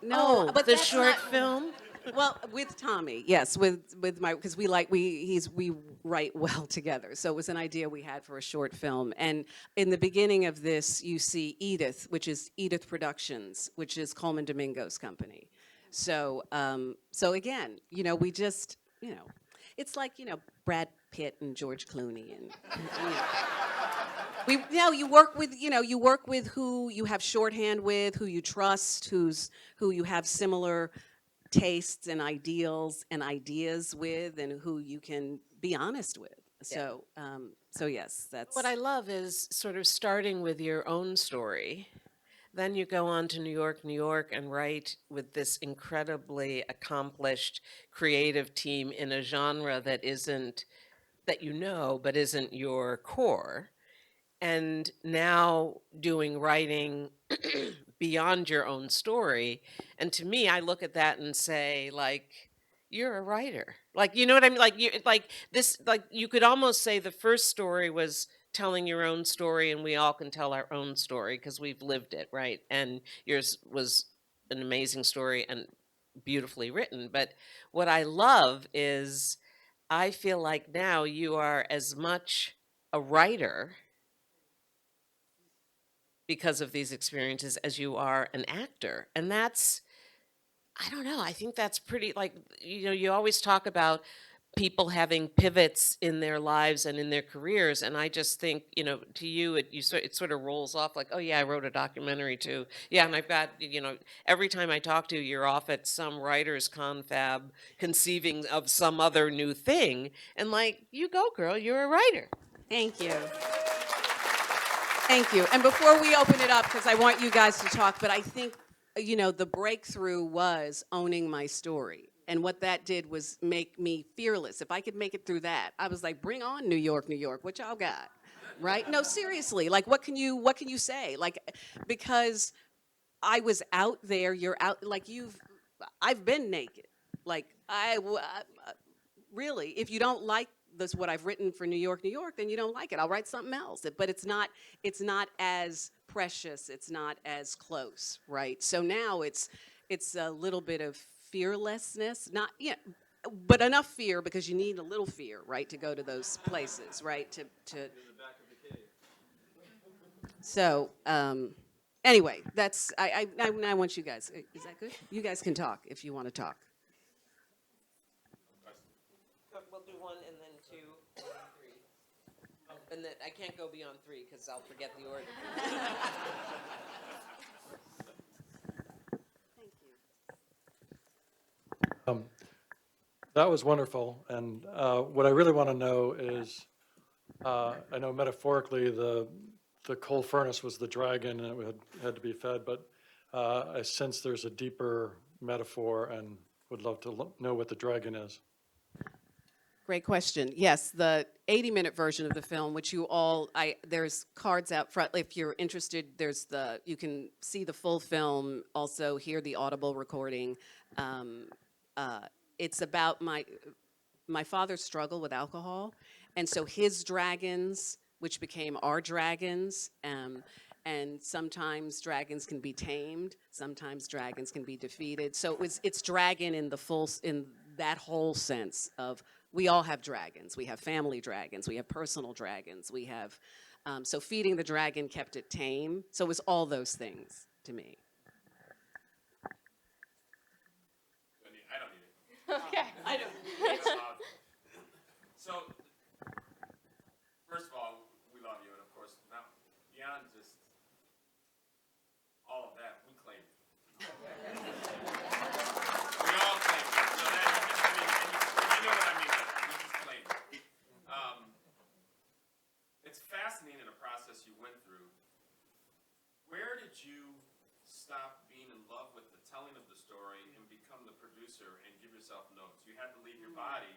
no, but the short film? Well, with Tommy, yes, with my, because we write well together. So it was an idea we had for a short film. And in the beginning of this, you see Edith, which is Edith Productions, which is Coleman Domingo's company. So, again, we just, it's like, Brad Pitt and George Clooney, and you work with who you have shorthand with, who you trust, who you have similar tastes and ideals and ideas with, and who you can be honest with. So, yes, that's what I love is sort of starting with your own story. Then you go on to New York, and write with this incredibly accomplished creative team in a genre that isn't, but isn't your core. And now doing writing beyond your own story. And to me, I look at that and say, you're a writer. You know what I mean? You could almost say the first story was telling your own story, and we all can tell our own story because we've lived it, right? And yours was an amazing story and beautifully written. But what I love is I feel like now you are as much a writer because of these experiences as you are an actor. And that's, I don't know, I think that's pretty, like, you always talk about people having pivots in their lives and in their careers, and I just think, to you, it sort of rolls off like, oh yeah, I wrote a documentary too. Yeah, and I've got, every time I talk to you, you're off at some writer's confab conceiving of some other new thing, and like, you go, girl, you're a writer. Thank you. Thank you. And before we open it up, because I want you guys to talk, but I think, the breakthrough was owning my story. And what that did was make me fearless. If I could make it through that, I was like, bring on New York, New York, what y'all got? Right? No, seriously, like, what can you say? Like, because I was out there, you're out, like, I've been naked. Like, really, if you don't like this, what I've written for New York, New York, then you don't like it. I'll write something else. But it's not as precious. It's not as close, right? So now it's a little bit of fearlessness, not, but enough fear because you need a little fear, right, to go to those places, right? So anyway, that's I want you guys. Is that good? You guys can talk if you want to talk. We'll do 1 and then 2 and then 3. Oh, and then I can't go beyond 3 because I'll forget the order. That was wonderful, and what I really want to know is, I know metaphorically the coal furnace was the dragon and it had to be fed, but I sense there's a deeper metaphor and would love to know what the dragon is. Great question. Yes, the 80-minute version of the film, which you all, there's cards out front. If you're interested, you can see the full film, also hear the audible recording. It's about my father's struggle with alcohol, and so his dragons, which became our dragons, and sometimes dragons can be tamed, sometimes dragons can be defeated. So it's dragon in that whole sense of, we all have dragons. We have family dragons. We have personal dragons. We have, so feeding the dragon kept it tame. So it was all those things to me. I don't need it. Okay, I don't. So, first of all, we love you, and of course, now, beyond just all of that, we claim it. We all claim it. So that, you know what I mean by that. We just claim it. It's fascinating the process you went through. Where did you stop being in love with the telling of the story and become the producer and give yourself notes? You had to leave your body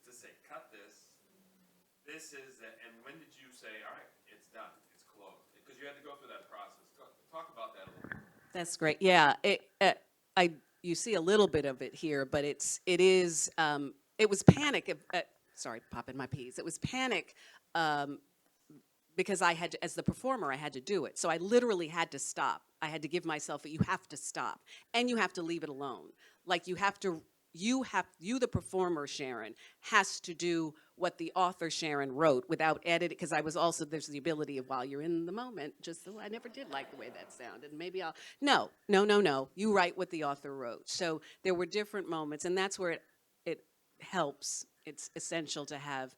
to say, cut this. This is it. And when did you say, all right, it's done, it's closed? Because you had to go through that process. Talk about that a little bit. That's great. Yeah, you see a little bit of it here, but it was panic. Sorry, popping my peas. It was panic because I had to, as the performer, I had to do it. So I literally had to stop. I had to give myself, you have to stop, and you have to leave it alone. Like you, the performer, Sharon, has to do what the author, Sharon, wrote without editing, because there's the ability of, while you're in the moment, I never did like the way that sounded, maybe no, you write what the author wrote. So there were different moments, and that's where it helps. It's essential to have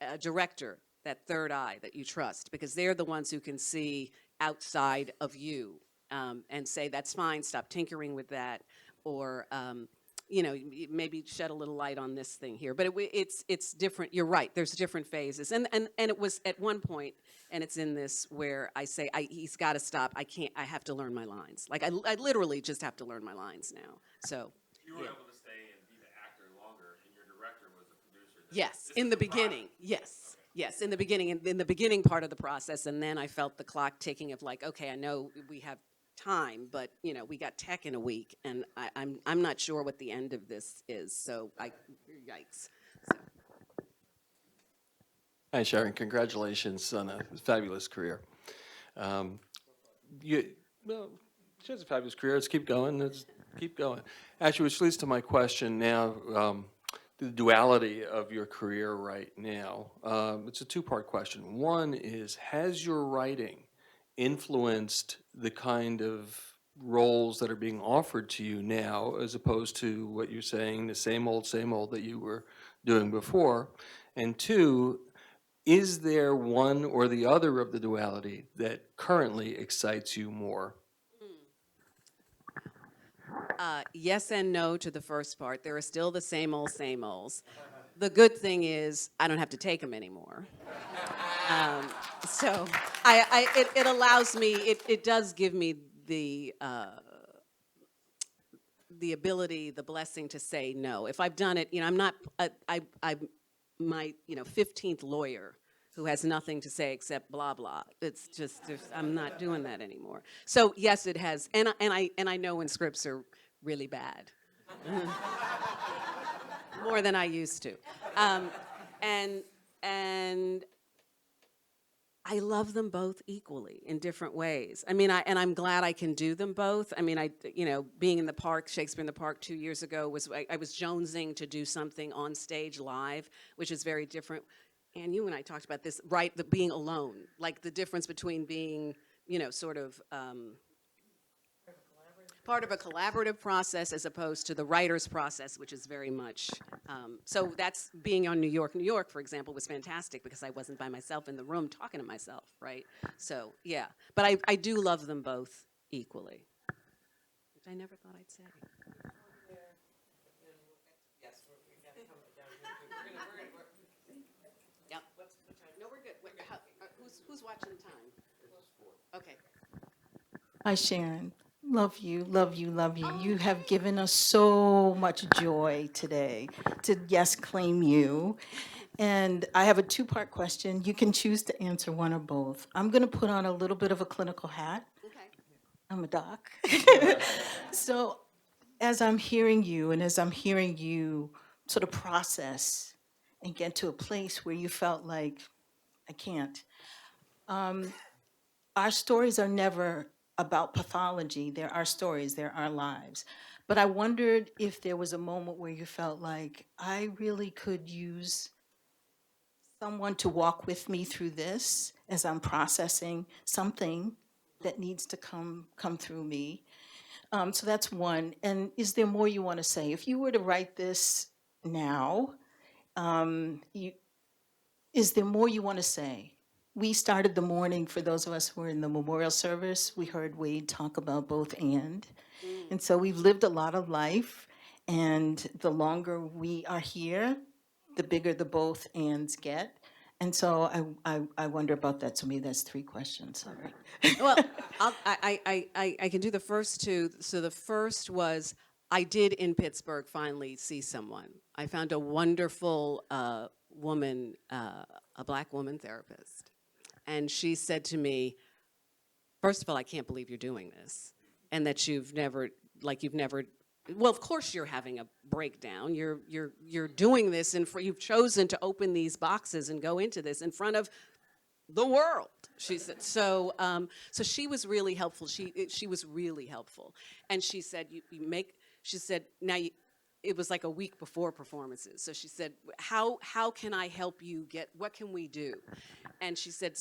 a director, that third eye that you trust, because they're the ones who can see outside of you and say, that's fine, stop tinkering with that, or maybe shed a little light on this thing here. But it's different. You're right. There's different phases, and it was at one point, and it's in this where I say, he's got to stop. I can't. I have to learn my lines. Like I literally just have to learn my lines now. So you were able to stay and be the actor longer, and your director was the producer. Yes, in the beginning. Yes. Okay. Yes, in the beginning part of the process, and then I felt the clock ticking of like, okay, I know we have time, but we got tech in a week, and I'm not sure what the end of this is. So yikes. So. Hi, Sharon. Congratulations on a fabulous career. Um, well, she has a fabulous career. Let's keep going. Let's keep going. Actually, which leads to my question now, the duality of your career right now. It's a two-part question. One is, has your writing influenced the kind of roles that are being offered to you now, as opposed to what you're saying, the same old that you were doing before? And two, is there one or the other of the duality that currently excites you more? Yes and no to the first part. There are still the same olds. The good thing is I don't have to take them anymore. So it allows me, it does give me the ability, the blessing to say no. If I've done it, I'm not, I'm my, 15th lawyer who has nothing to say except blah, blah. It's just, I'm not doing that anymore. So yes, it has, and I know when scripts are really bad. More than I used to. And I love them both equally in different ways. I mean, I'm glad I can do them both. I mean, being in the park, Shakespeare in the Park 2 years ago, I was jonesing to do something on stage live, which is very different. And you and I talked about this, right? The being alone, like the difference between being, sort of part of a collaborative process as opposed to the writer's process, which is very much, so that's being on New York, for example, was fantastic because I wasn't by myself in the room talking to myself, right? So, yeah, but I do love them both equally, which I never thought I'd say. Yep. No, we're good. Who's watching time? Okay. Hi, Sharon. Love you, love you, love you. You have given us so much joy today to, yes, claim you. And I have a two-part question. You can choose to answer one or both. I'm going to put on a little bit of a clinical hat. Okay. I'm a doc. So as I'm hearing you and as I'm hearing you sort of process and get to a place where you felt like, I can't. Our stories are never about pathology. They're our stories, they're our lives. But I wondered if there was a moment where you felt like, I really could use someone to walk with me through this as I'm processing something that needs to come through me. So that's one. And is there more you want to say? If you were to write this now, is there more you want to say? We started the morning, for those of us who were in the memorial service, we heard Wade talk about both and. And so we've lived a lot of life, and the longer we are here, the bigger the both ands get. And so I wonder about that. So maybe that's three questions. All right. Well, I can do the first two. So the first was, I did in Pittsburgh finally see someone. I found a wonderful woman, a Black woman therapist. And she said to me, first of all, I can't believe you're doing this. And that you've never, well, of course you're having a breakdown. You're doing this, and you've chosen to open these boxes and go into this in front of the world. She said, so she was really helpful. She was really helpful. And she said, it was like a week before performances. So she said, how can I help you what can we do? And she said,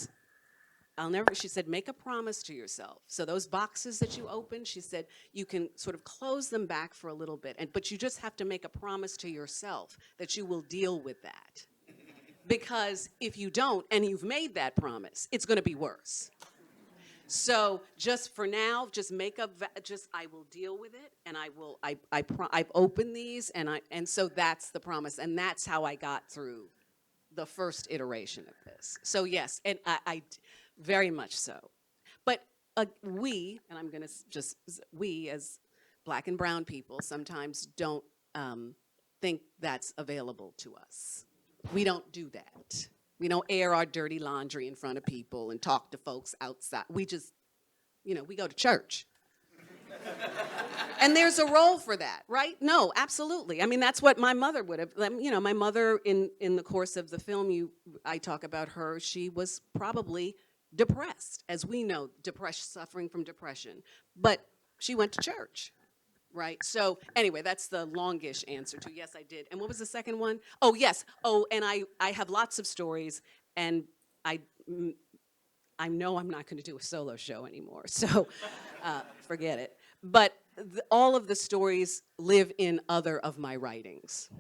she said, make a promise to yourself. So those boxes that you open, she said, you can sort of close them back for a little bit, but you just have to make a promise to yourself that you will deal with that. Because if you don't, and you've made that promise, it's going to be worse. So just for now, just I will deal with it, and I've opened these, and so that's the promise, and that's how I got through the first iteration of this. So yes, and I very much so. But we, and I'm going to we as Black and brown people sometimes don't think that's available to us. We don't do that. We don't air our dirty laundry in front of people and talk to folks outside. We just, we go to church. And there's a role for that, right? No, absolutely. I mean, that's what my mother would have. You know, my mother, in the course of the film, I talk about her. She was probably depressed, as we know, suffering from depression. But she went to church, right? So anyway, that's the longish answer to yes, I did. And what was the second one? Oh, yes. Oh, and I have lots of stories, and I know I'm not going to do a solo show anymore, so forget it. But all of the stories live in other of my writings,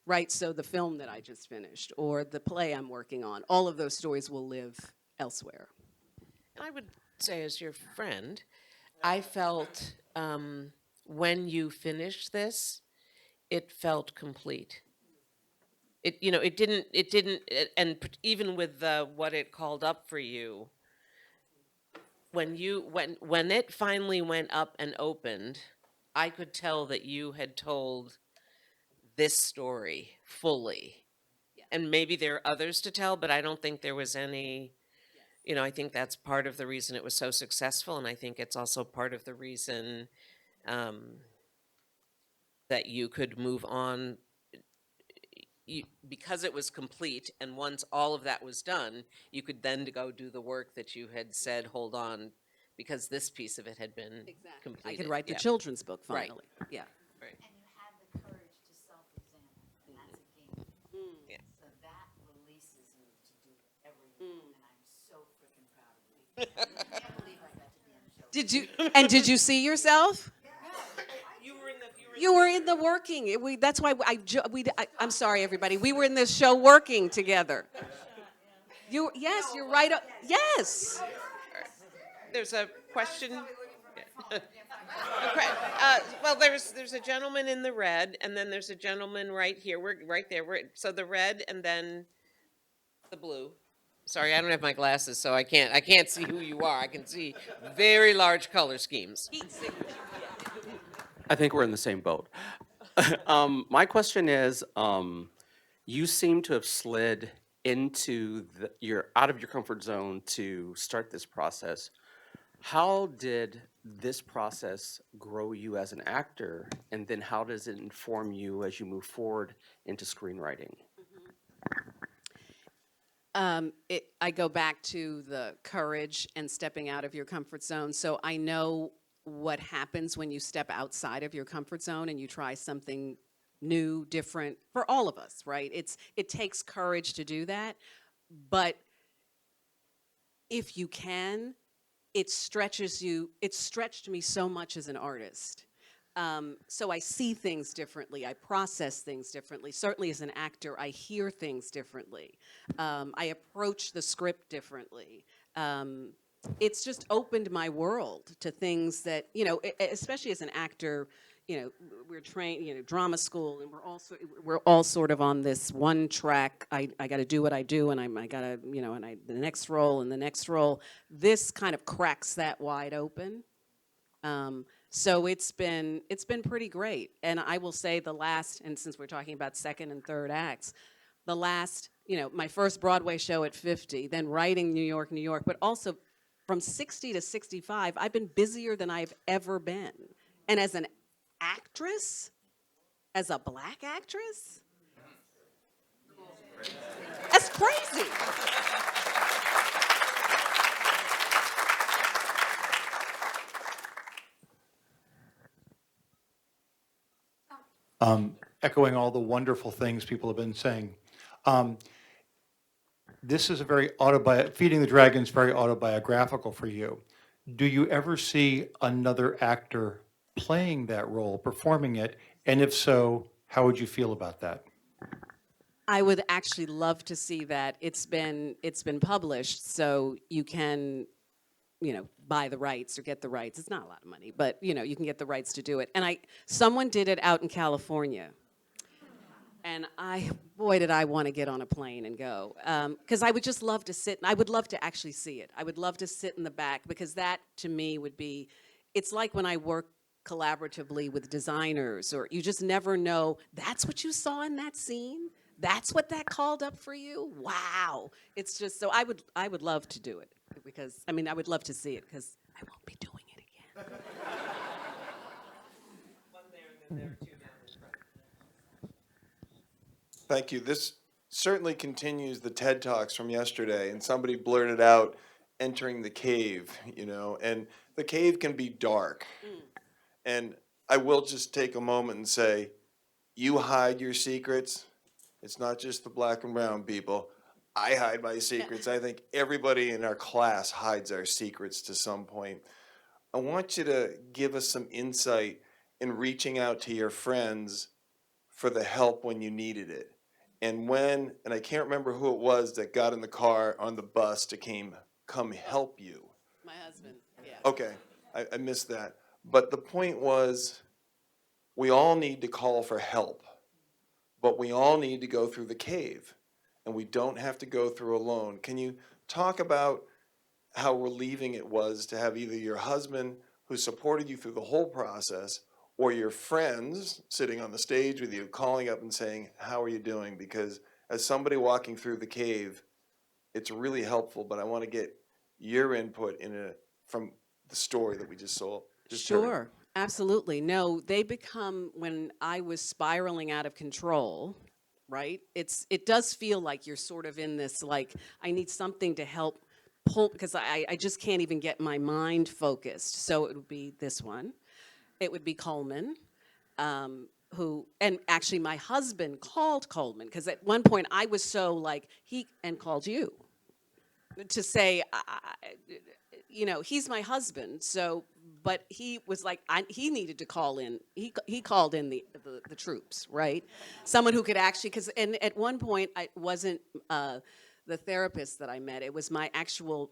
right? So the film that I just finished, or the play I'm working on, all of those stories will live elsewhere. I would say, as your friend, I felt when you finished this, it felt complete. It didn't, and even with what it called up for you, when it finally went up and opened, I could tell that you had told this story fully. And maybe there are others to tell, but I don't think there was any, I think that's part of the reason it was so successful, and I think it's also part of the reason that you could move on because it was complete, and once all of that was done, you could then go do the work that you had said, hold on, because this piece of it had been completed. I could write the Yeah. children's book Right. finally. Yeah. Right. And you had the courage to self-examine, and that's a game. Yeah. So that releases you to do everything, and I'm so freaking proud of you. I can't believe I got to be in the show. Did you see yourself? You were in the working. That's why I'm sorry, everybody. We were in this show working together. You're right. Yes. There's a question. Well, there's a gentleman in the red, and then there's a gentleman right here. We're right there. So the red, and then the blue. Sorry, I don't have my glasses, so I can't see who you are. I can see very large color schemes. I think we're in the same boat. My question is, you seem to have slid into out of your comfort zone to start this process. How did this process grow you as an actor, and then how does it inform you as you move forward into screenwriting? I go back to the courage and stepping out of your comfort zone. So I know what happens when you step outside of your comfort zone and you try something new, different, for all of us, right? It takes courage to do that, but if you can, it stretches you. It stretched me so much as an artist. So I see things differently. I process things differently. Certainly as an actor, I hear things differently. I approach the script differently. It's just opened my world to things that, especially as an actor, we're trained, drama school, and we're all sort of on this one track. I got to do what I do, and I got to, the next role and the next role. This kind of cracks that wide open. So it's been pretty great. And I will say and since we're talking about second and third acts, my first Broadway show at 50, then writing New York, but also from 60 to 65, I've been busier than I've ever been. And as an actress, as a Black actress, that's crazy. Echoing all the wonderful things people have been saying. This is a very Feeding the Dragon is very autobiographical for you. Do you ever see another actor playing that role, performing it? And if so, how would you feel about that? I would actually love to see that. It's been published, so you can, buy the rights or get the rights. It's not a lot of money, but you can get the rights to do it. And someone did it out in California. And boy, did I want to get on a plane and go. Because I would just love to sit, and I would love to actually see it. I would love to sit in the back, because that, to me, would be, it's like when I work collaboratively with designers, or you just never know, that's what you saw in that scene? That's what that called up for you? Wow. It's just, so I would love to do it, because, I would love to see it, because I won't be doing it again. Thank you. This certainly continues the TED Talks from yesterday, and somebody blurted out entering the cave, and the cave can be dark. And I will just take a moment and say, you hide your secrets. It's not just the black and brown people. I hide my secrets. I think everybody in our class hides our secrets to some point. I want you to give us some insight in reaching out to your friends for the help when you needed it. And I can't remember who it was that got in the car on the bus to come help you. My husband, yeah. Okay, I missed that. But the point was, we all need to call for help, but we all need to go through the cave, and we don't have to go through alone. Can you talk about how relieving it was to have either your husband, who supported you through the whole process, or your friends sitting on the stage with you, calling up and saying, how are you doing? Because as somebody walking through the cave, it's really helpful, but I want to get your input from the story that we just saw. Sure, absolutely. No, they become, when I was spiraling out of control, right? It does feel like you're sort of in this, like, I need something to help pull, because I just can't even get my mind focused. So it would be this one. It would be Coleman, and actually my husband called Coleman, because at one point I was so like, and called you to say, he's my husband. So, but he was like, he needed to call in. He called in the troops, right? Someone who could actually, and at one point I wasn't the therapist that I met. It was my actual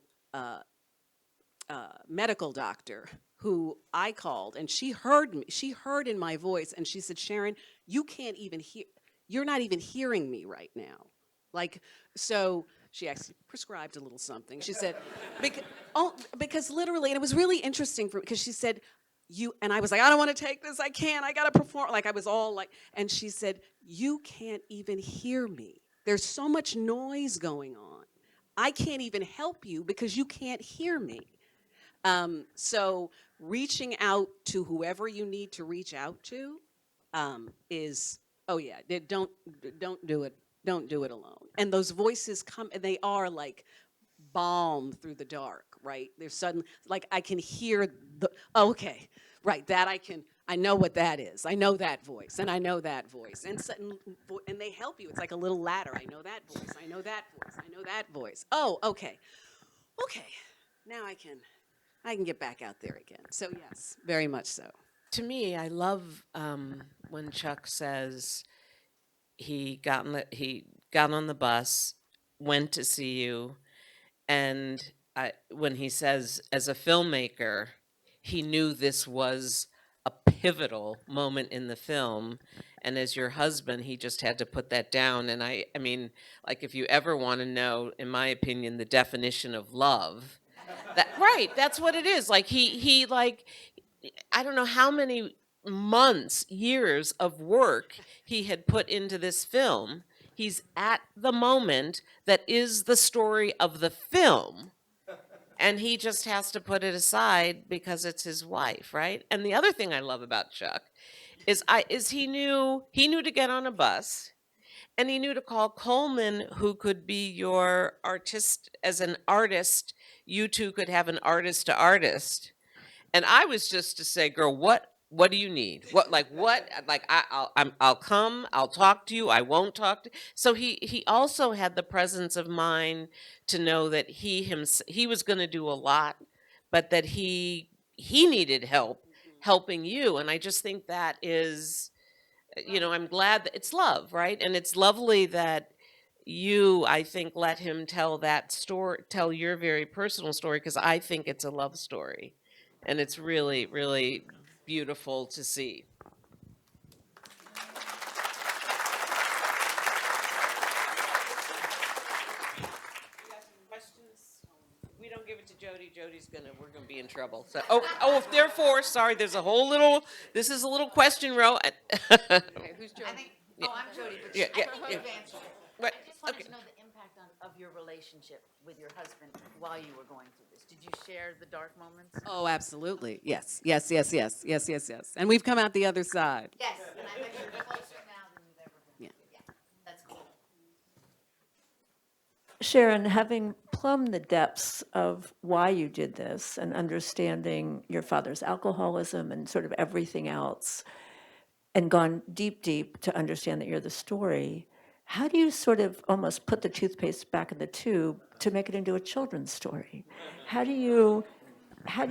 medical doctor who I called, and she heard me. She heard in my voice, and she said, Sharon, you can't even hear, you're not even hearing me right now. Like, so she actually prescribed a little something. She said, because literally, and it was really interesting because she said, and I was like, I don't want to take this, I can't, I got to perform. Like, I was all like, and she said, you can't even hear me. There's so much noise going on. I can't even help you because you can't hear me. So reaching out to whoever you need to reach out to is, oh yeah, don't do it. Don't do it alone. And those voices come, and they are like balm through the dark, right? There's suddenly, like, I can hear okay, right, I know what that is. I know that voice, and I know that voice. And they help you. It's like a little ladder. I know that voice. I know that voice. I know that voice. Oh, okay. Okay. Now I can get back out there again. So yes, very much so. To me, I love when Chuck says he got on the bus, went to see you, and when he says, as a filmmaker, he knew this was a pivotal moment in the film, and as your husband, he just had to put that down. And I mean, like, if you ever want to know, in my opinion, the definition of love, that's what it is. Like, he like, I don't know how many months, years of work he had put into this film. He's at the moment that is the story of the film, and he just has to put it aside because it's his wife, right? And the other thing I love about Chuck is he knew to get on a bus, and he knew to call Coleman, who could be your artist. As an artist, you two could have an artist to artist. And I was just to say, girl, what do you need? I'll come, I'll talk to you, I won't talk to. So he also had the presence of mind to know that he was going to do a lot, but that he needed help helping you. And I just think that is, I'm glad that it's love, right? And it's lovely that you, I think, let him tell that story, tell your very personal story, because I think it's a love story. And it's really, really beautiful to see. We don't give it to Jody. We're gonna be in trouble. So, if therefore, sorry, there's a whole little. This is a little question row. Okay, who's Jody? I'm Jody, but I think you've answered it. Right. I just wanted to know the impact of your relationship with your husband while you were going through this. Did you share share the dark moments? Oh, absolutely. Yes, yes, yes, yes, yes, yes, yes. And we've come out the other side. Yes, and I bet you're closer now than you've ever been. Yeah. That's cool. Sharon, having plumbed the depths of why you did this and understanding your father's alcoholism and sort of everything else, and gone deep, deep to understand that you're the story, how do you sort of almost put the toothpaste back in the tube to make it into a children's story? How do you Well,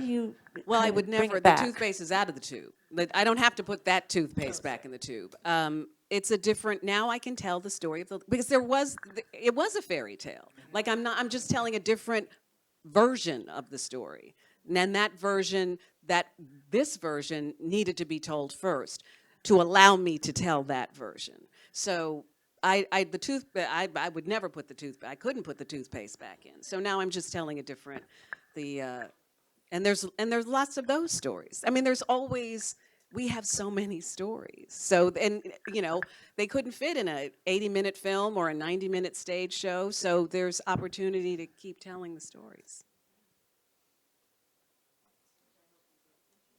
I kind of would bring never. it The back? toothpaste is out of the tube. I don't have to put that toothpaste back in the tube. It's a different. Now I can tell the story of the because it was a fairy tale. Like I'm just telling a different version of the story. And this version needed to be told first to allow me to tell that version. So I would never put I couldn't put the toothpaste back in. So now I'm just telling a different, and there's lots of those stories. I mean, we have so many stories. So, and they couldn't fit in a 80-minute film or a 90-minute stage show. So there's opportunity to keep telling the stories.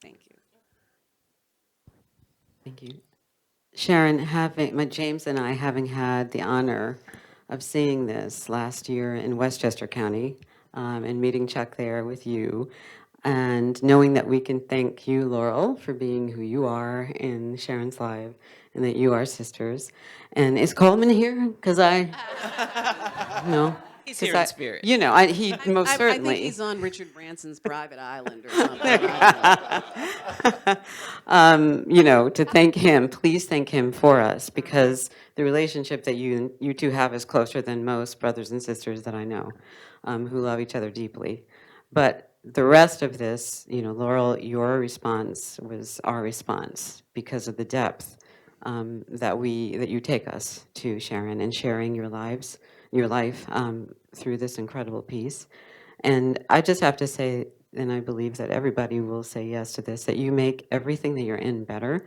Thank you. Thank you. Sharon, James and I having had the honor of seeing this last year in Westchester County, and meeting Chuck there with you, and knowing that we can thank you, Laurel, for being who you are in Sharon's life, and that you are sisters. And is Coleman here? Because no. He's 'Cause here in spirit. he most I certainly. think he's on Richard Branson's private island or something. I don't know. To thank him, please thank him for us, because the relationship that you two have is closer than most brothers and sisters that I know, who love each other deeply. But the rest of this, Laurel, your response was our response because of the depth that you take us to, Sharon, and sharing your life through this incredible piece. And I just have to say, and I believe that everybody will say yes to this, that you make everything that you're in better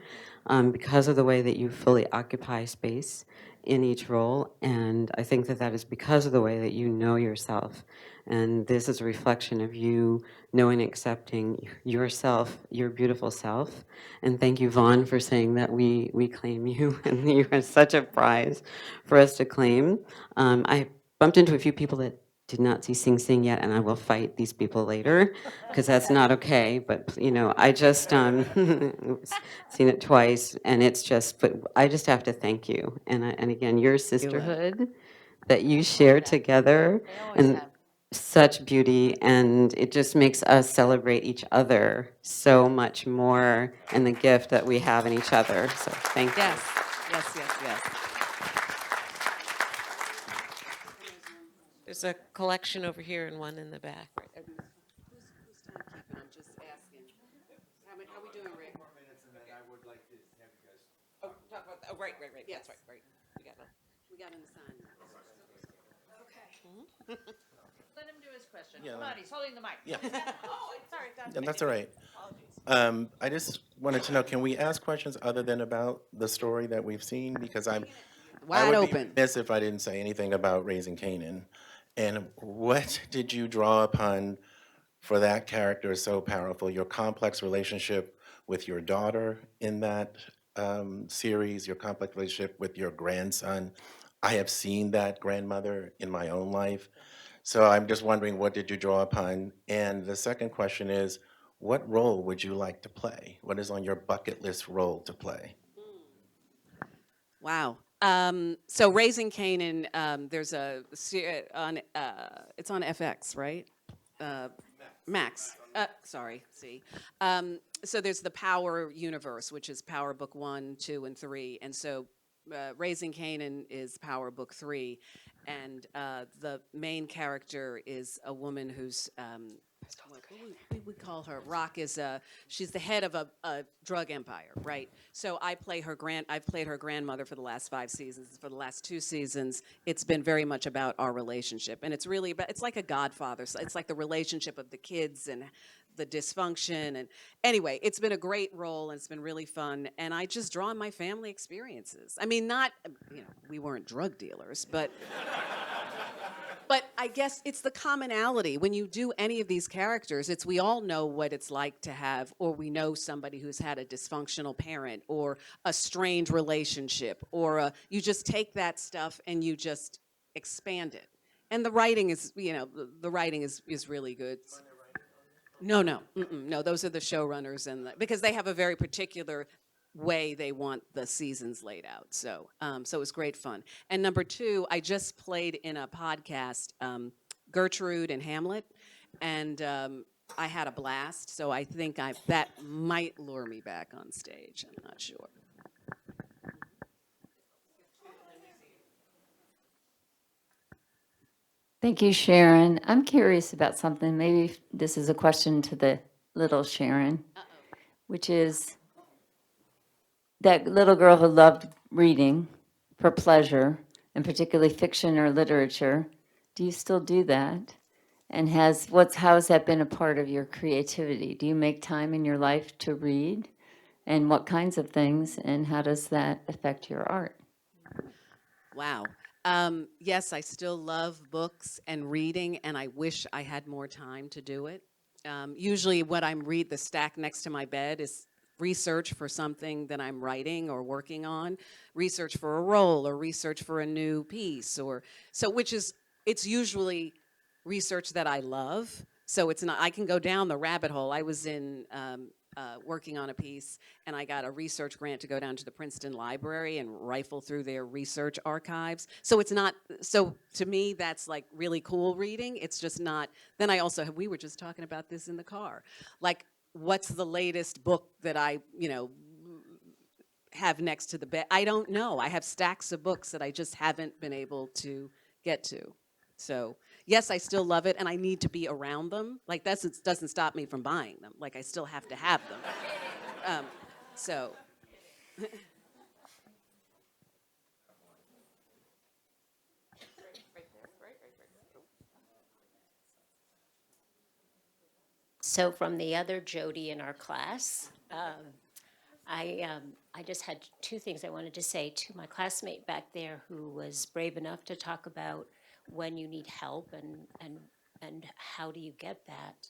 because of the way that you fully occupy space in each role. And I think that is because of the way that you know yourself. And this is a reflection of you knowing and accepting yourself, your beautiful self. And thank you, Vaughn, for saying that we claim you, and you are such a prize for us to claim. I bumped into a few people that did not see Sing Sing yet, and I will fight these people later, because that's not okay. But I just seen it twice, and it's just. But I just have to thank you, and again, your sisterhood that you share together, and such beauty, and it just makes us celebrate each other so much more, and the gift that we have in each other. So thank you. Yes, yes, yes, yes. There's a collection over here and one in the back. Who's timekeeping? I'm just asking. How we doing, Rick? 4 more minutes, and then I would like to have you guys. Oh, talk about, right. Yes. That's right. We got an assignment. Okay. Let him do his question. Yeah, Come let on, him- he's holding the mic. Yeah. Oh, sorry. Yeah, that's all right. I just wanted to know, can we ask questions other than about the story that we've seen? Because I Wide would open. be remiss if I didn't say anything about Raising Canaan. And what did you draw upon for that character is so powerful? Your complex relationship with your daughter in that series, your complex relationship with your grandson. I have seen that grandmother in my own life. So I'm just wondering, what did you draw upon? And the second question is, what role would you like to play? What is on your bucket list role to play? Wow. So Raising Canaan, there's it's on FX, right? Max. Sorry, see. So there's the Power universe, which is Power Book 1, 2, and 3. And so Raising Canaan is Power Book 3. And the main character is a woman who's, we would call her, Rock is, she's the head of a drug empire, right? So I've played her grandmother for the last 5 seasons. For the last 2 seasons, it's been very much about our relationship. And it's really about, it's like a Godfather. So it's like the relationship of the kids and the dysfunction. And anyway, it's been a great role, and it's been really fun. And I just draw on my family experiences. I mean, not, we weren't drug dealers, but I guess it's the commonality. When you do any of these characters, it's we all know what it's like to have, or we know somebody who's had a dysfunctional parent, or a strained relationship, or you just take that stuff and you just expand it. And the writing is, the writing is really good. No, no, no. Those are the showrunners, because they have a very particular way they want the seasons laid out. So, so it was great fun. And number two, I just played in a podcast, Gertrude and Hamlet, and I had a blast. So I think that might lure me back on stage. I'm not sure. Thank you, Sharon. I'm curious about something. Maybe this is a question to the little Sharon, which is that little girl who loved reading for pleasure, and particularly fiction or literature. Do you still do that? And how has that been a part of your creativity? Do you make time in your life to read? And what kinds of things? And how does that affect your art? Wow. Yes, I still love books and reading, and I wish I had more time to do it. Usually what the stack next to my bed is research for something that I'm writing or working on, research for a role or research for a new piece, it's usually research that I love. So it's not, I can go down the rabbit hole. I was in working on a piece, and I got a research grant to go down to the Princeton Library and rifle through their research archives. So it's not, so to me, that's like really cool reading. It's just not, then we were just talking about this in the car. Like, what's the latest book that I, have next to the bed? I don't know. I have stacks of books that I just haven't been able to get to. So yes, I still love it, and I need to be around them. Like, that doesn't stop me from buying them. Like, I still have to have them. So. So from the other Jody in our class, I just had two things I wanted to say to my classmate back there who was brave enough to talk about when you need help and how do you get that.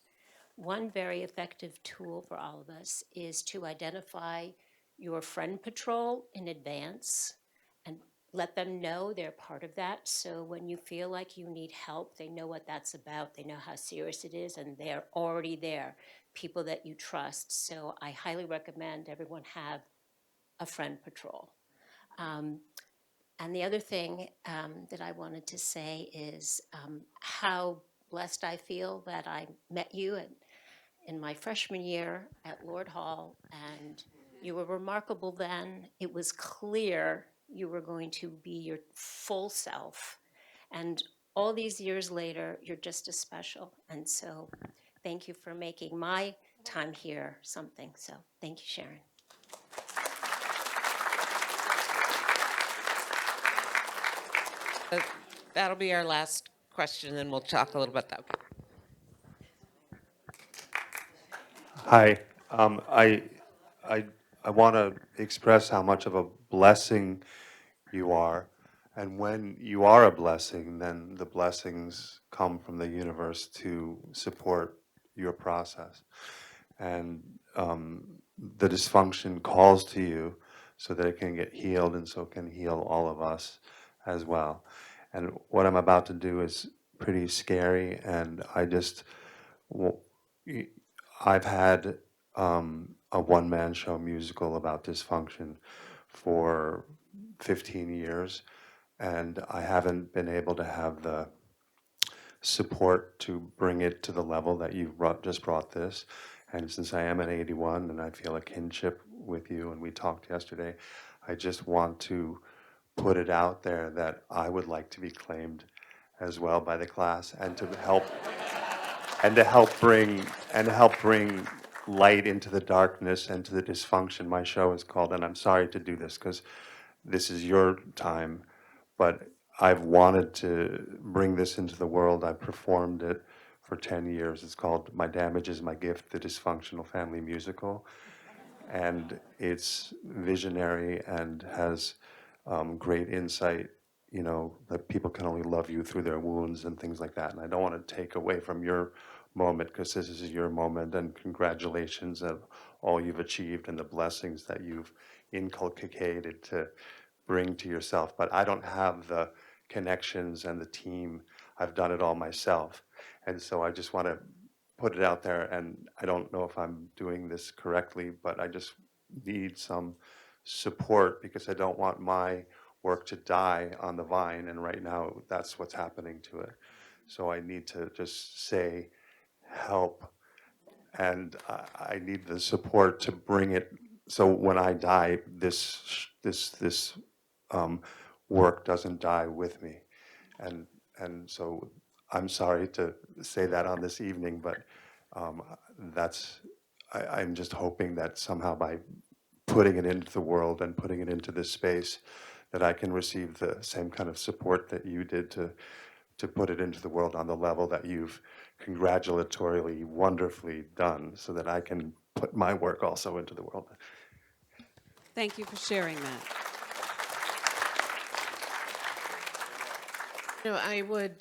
One very effective tool for all of us is to identify your friend patrol in advance and let them know they're part of that. So when you feel like you need help, they know what that's about. They know how serious it is, and they're already there, people that you trust. So I highly recommend everyone have a friend patrol. And the other thing that I wanted to say is how blessed I feel that I met you in my freshman year at Lord Hall, and you were remarkable then. It was clear you were going to be your full self. And all these years later, you're just as special. And so thank you for making my time here something. So thank you, Sharon. That'll be our last question, and we'll talk a little about that. Hi. I want to express how much of a blessing you are. And when you are a blessing, then the blessings come from the universe to support your process. And the dysfunction calls to you so that it can get healed, and so it can heal all of us as well. And what I'm about to do is pretty scary, and I've had a one-man show musical about dysfunction for 15 years, and I haven't been able to have the support to bring it to the level that you've just brought this. And since I am an 81 and I feel a kinship with you, and we talked yesterday, I just want to put it out there that I would like to be claimed as well by the class, and to help bring light into the darkness and to the dysfunction. My show is called, and I'm sorry to do this because this is your time, but I've wanted to bring this into the world. I've performed it for 10 years. It's called My Damage is My Gift, the Dysfunctional Family Musical. And it's visionary and has great insight you know, that people can only love you through their wounds and things like that. And I don't want to take away from your moment, because this is your moment, and congratulations of all you've achieved and the blessings that you've inculcated to bring to yourself. But I don't have the connections and the team. I've done it all myself. And so I just want to put it out there, and I don't know if I'm doing this correctly, but I just need some support, because I don't want my work to die on the vine, and right now that's what's happening to it. So I need to just say, help, and I need the support to bring it, so when I die, this work doesn't die with me. And so I'm sorry to say that on this evening, but that's, I'm just hoping that somehow by putting it into the world and putting it into this space, that I can receive the same kind of support that you did to put it into the world on the level that you've congratulatorily, wonderfully done, so that I can put my work also into the world. Thank you for sharing that. You know, I would,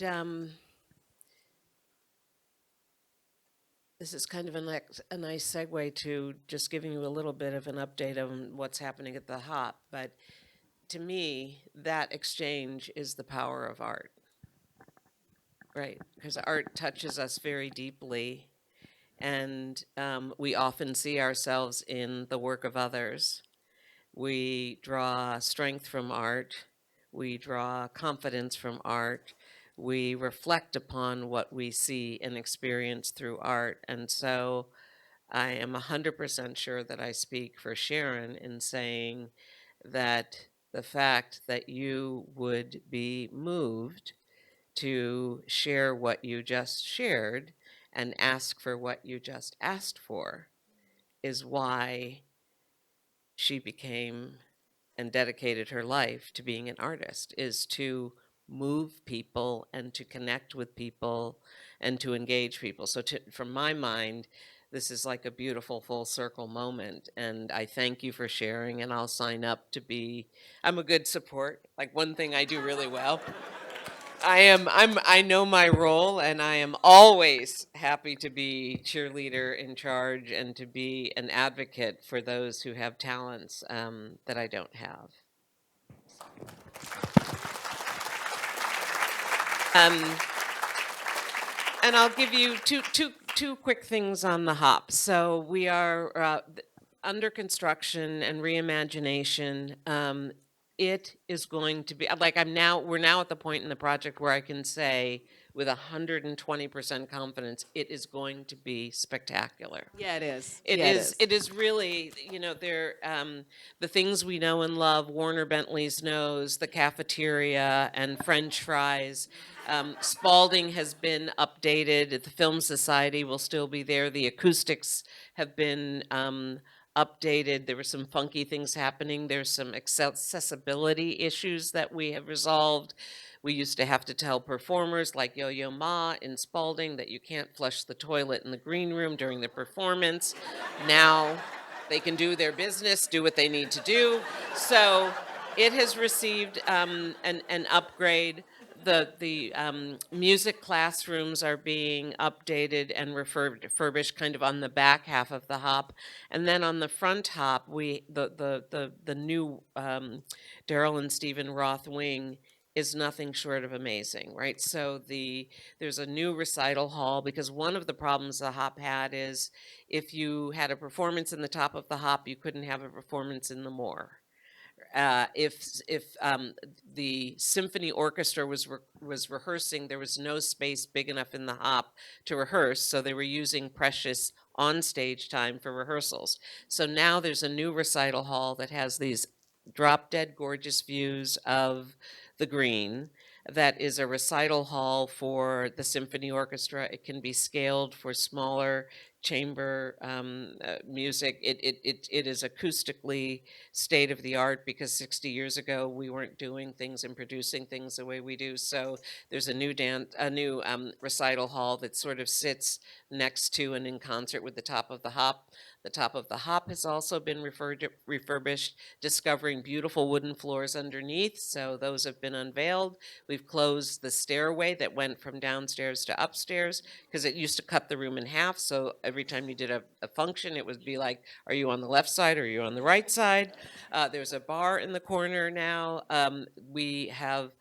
this is kind of a nice segue to just giving you a little bit of an update on what's happening at the Hop. But to me, that exchange is the power of art, right? Because art touches us very deeply, and we often see ourselves in the work of others. We draw strength from art. We draw confidence from art. We reflect upon what we see and experience through art. And so I am 100% sure that I speak for Sharon in saying that the fact that you would be moved to share what you just shared and ask for what you just asked for is why she became and dedicated her life to being an artist, is to move people and to connect with people and to engage people. So from my mind, this is like a beautiful full circle moment. And I thank you for sharing, and I'll sign up to be, I'm a good support. Like one thing I do really well. I know my role, and I am always happy to be cheerleader in charge and to be an advocate for those who have talents that I don't have. And I'll give you two quick things on the Hop. So we are under construction and reimagination. It is going to be like we're now at the point in the project where I can say with 120% confidence, it is going to be spectacular. Yeah, it is. It is really, you know, the things we know and love, Warner Bentley's Nose, the cafeteria, and French fries. Spalding has been updated. The Film Society will still be there. The acoustics have been updated. There were some funky things happening. There's some accessibility issues that we have resolved. We used to have to tell performers like Yo-Yo Ma in Spalding that you can't flush the toilet in the green room during the performance. Now they can do their business, do what they need to do. So it has received an upgrade. The music classrooms are being updated and refurbished kind of on the back half of the Hop. And then on the front Hop, the new Daryl and Stephen Roth wing is nothing short of amazing, right? So there's a new recital hall, because one of the problems the Hop had is if you had a performance in the top of the Hop, you couldn't have a performance in the Moore. If the symphony orchestra was rehearsing, there was no space big enough in the Hop to rehearse, so they were using precious on-stage time for rehearsals. So now there's a new recital hall that has these drop-dead gorgeous views of the green. That is a recital hall for the symphony orchestra. It can be scaled for smaller chamber music. It is acoustically state of the art, because 60 years ago we weren't doing things and producing things the way we do. So there's a new recital hall that sort of sits next to and in concert with the top of the hop. The top of the hop has also been refurbished, discovering beautiful wooden floors underneath. So those have been unveiled. We've closed the stairway that went from downstairs to upstairs because it used to cut the room in half. So every time you did a function, it would be like, are you on the left side or are you on the right side? There's a bar in the corner now. We have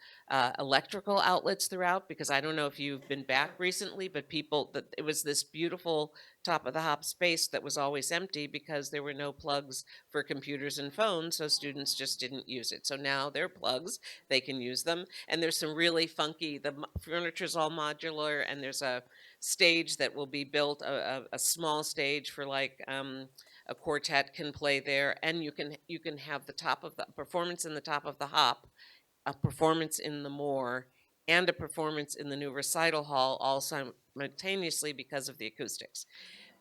electrical outlets throughout, because I don't know if you've been back recently, but it was this beautiful top of the hop space that was always empty because there were no plugs for computers and phones, so students just didn't use it. So now there are plugs, they can use them, and there's some really funky, furniture's all modular, and there's a stage that will be built, a small stage for like a quartet can play there, and you can have the top of the performance in the top of the hop, a performance in the Moore, and a performance in the new recital hall all simultaneously because of the acoustics.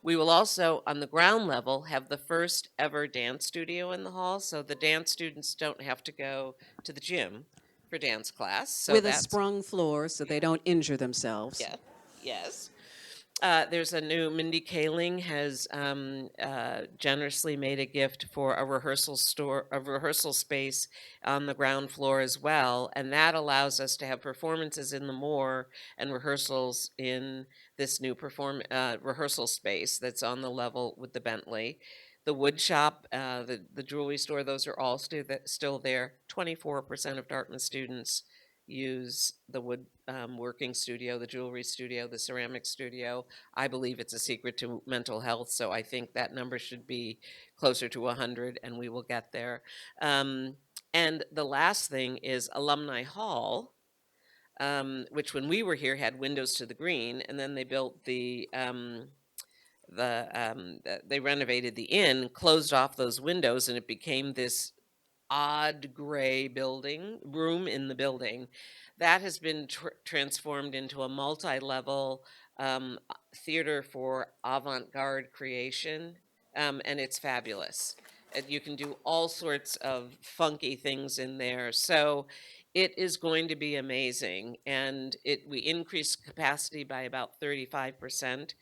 We will also, on the ground level, have the first ever dance studio in the hall, so the dance students don't have to go to the gym for dance class. So With a that's sprung floor so they don't injure themselves. yeah, yes. There's a new, Mindy Kaling has generously made a gift for a rehearsal space on the ground floor as well, and that allows us to have performances in the Moore and rehearsals in this new rehearsal space that's on the level with the Bentley. The wood shop, the jewelry store, those are all still there. 24% of Dartmouth students use the wood working studio, the jewelry studio, the ceramic studio. I believe it's a secret to mental health, so I think that number should be closer to 100, and we will get there. And the last thing is Alumni Hall, which when we were here had windows to the green, and then they built they renovated the inn, closed off those windows, and it became this odd gray room in the building. That has been transformed into a multi-level theater for avant-garde creation, and it's fabulous. You can do all sorts of funky things in there. So it is going to be amazing, and we increased capacity by about 35%.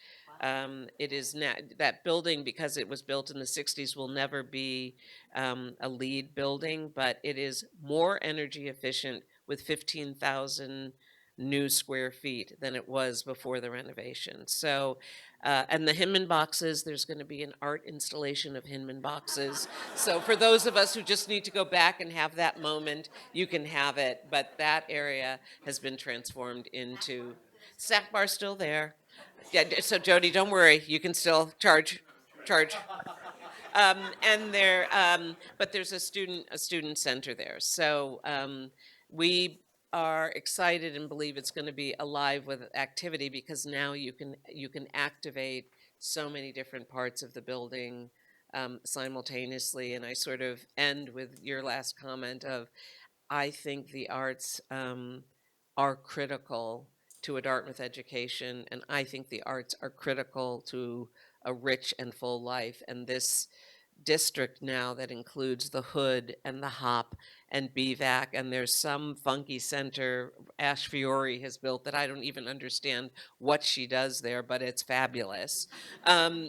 It is that building, because it was built in the 60s, will never be a LEED building, but it is more energy efficient with 15,000 new square feet than it was before the renovation. So, and the Hinman boxes, there's going to be an art installation of Hinman boxes. So for those of us who just need to go back and have that moment, you can have it. But that area has been transformed into, snack bar still there. Yeah, so Jody, don't worry, you can still charge. And but there's a student center there. So we are excited and believe it's going to be alive with activity, because now you can activate so many different parts of the building simultaneously. And I sort of end with your last comment of, I think the arts are critical to a Dartmouth education, and I think the arts are critical to a rich and full life. And this district now that includes the Hood and the Hop and BVAC, and there's some funky center Ash Fiore has built that I don't even understand what she does there, but it's fabulous.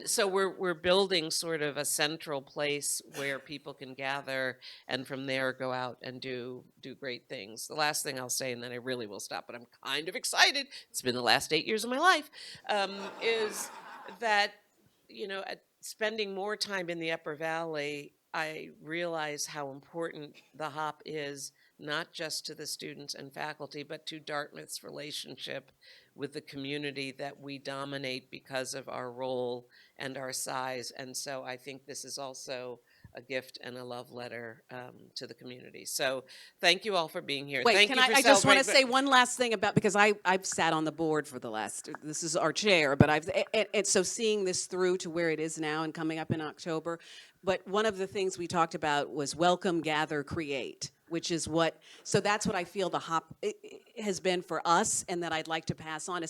So we're building sort of a central place where people can gather, and from there go out and do great things. The last thing I'll say, and then I really will stop, but I'm kind of excited, it's been the last 8 years of my life, is that, spending more time in the Upper Valley, I realize how important the Hop is, not just to the students and faculty, but to Dartmouth's relationship with the community that we dominate because of our role and our size. And so I think this is also a gift and a love letter to the community. So thank you all for being here. Wait, Thank can you for I just want to celebrating- say one last thing about, because I've sat on the board for the last, this is our chair, but so seeing this through to where it is now and coming up in October, but one of the things we talked about was welcome, gather, create, which is so that's what I feel the Hop has been for us, and that I'd like to pass on,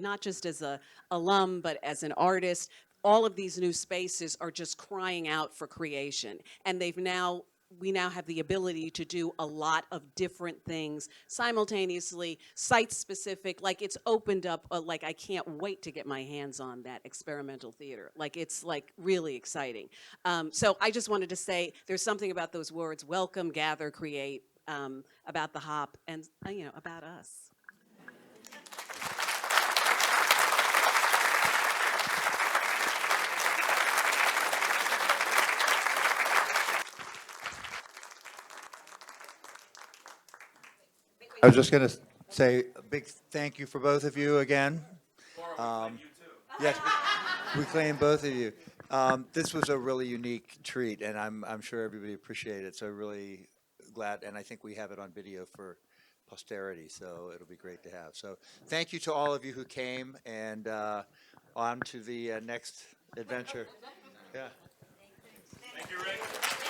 not just as a alum, but as an artist. All of these new spaces are just crying out for creation, and they've now we now have the ability to do a lot of different things simultaneously, site-specific. Like, it's opened up, like, I can't wait to get my hands on that experimental theater. Like, it's, like, really exciting. So I just wanted to say there's something about those words, welcome, gather, create, about the hop, and, you know, about us. I was just going to say a big thank you for both of you again. Yes, we claim both of you. This was a really unique treat, and I'm sure everybody appreciated it. So really glad, and I think we have it on video for posterity, so it'll be great to have. So thank you to all of you who came, and on to the next adventure. Yeah. Thank you, Rick.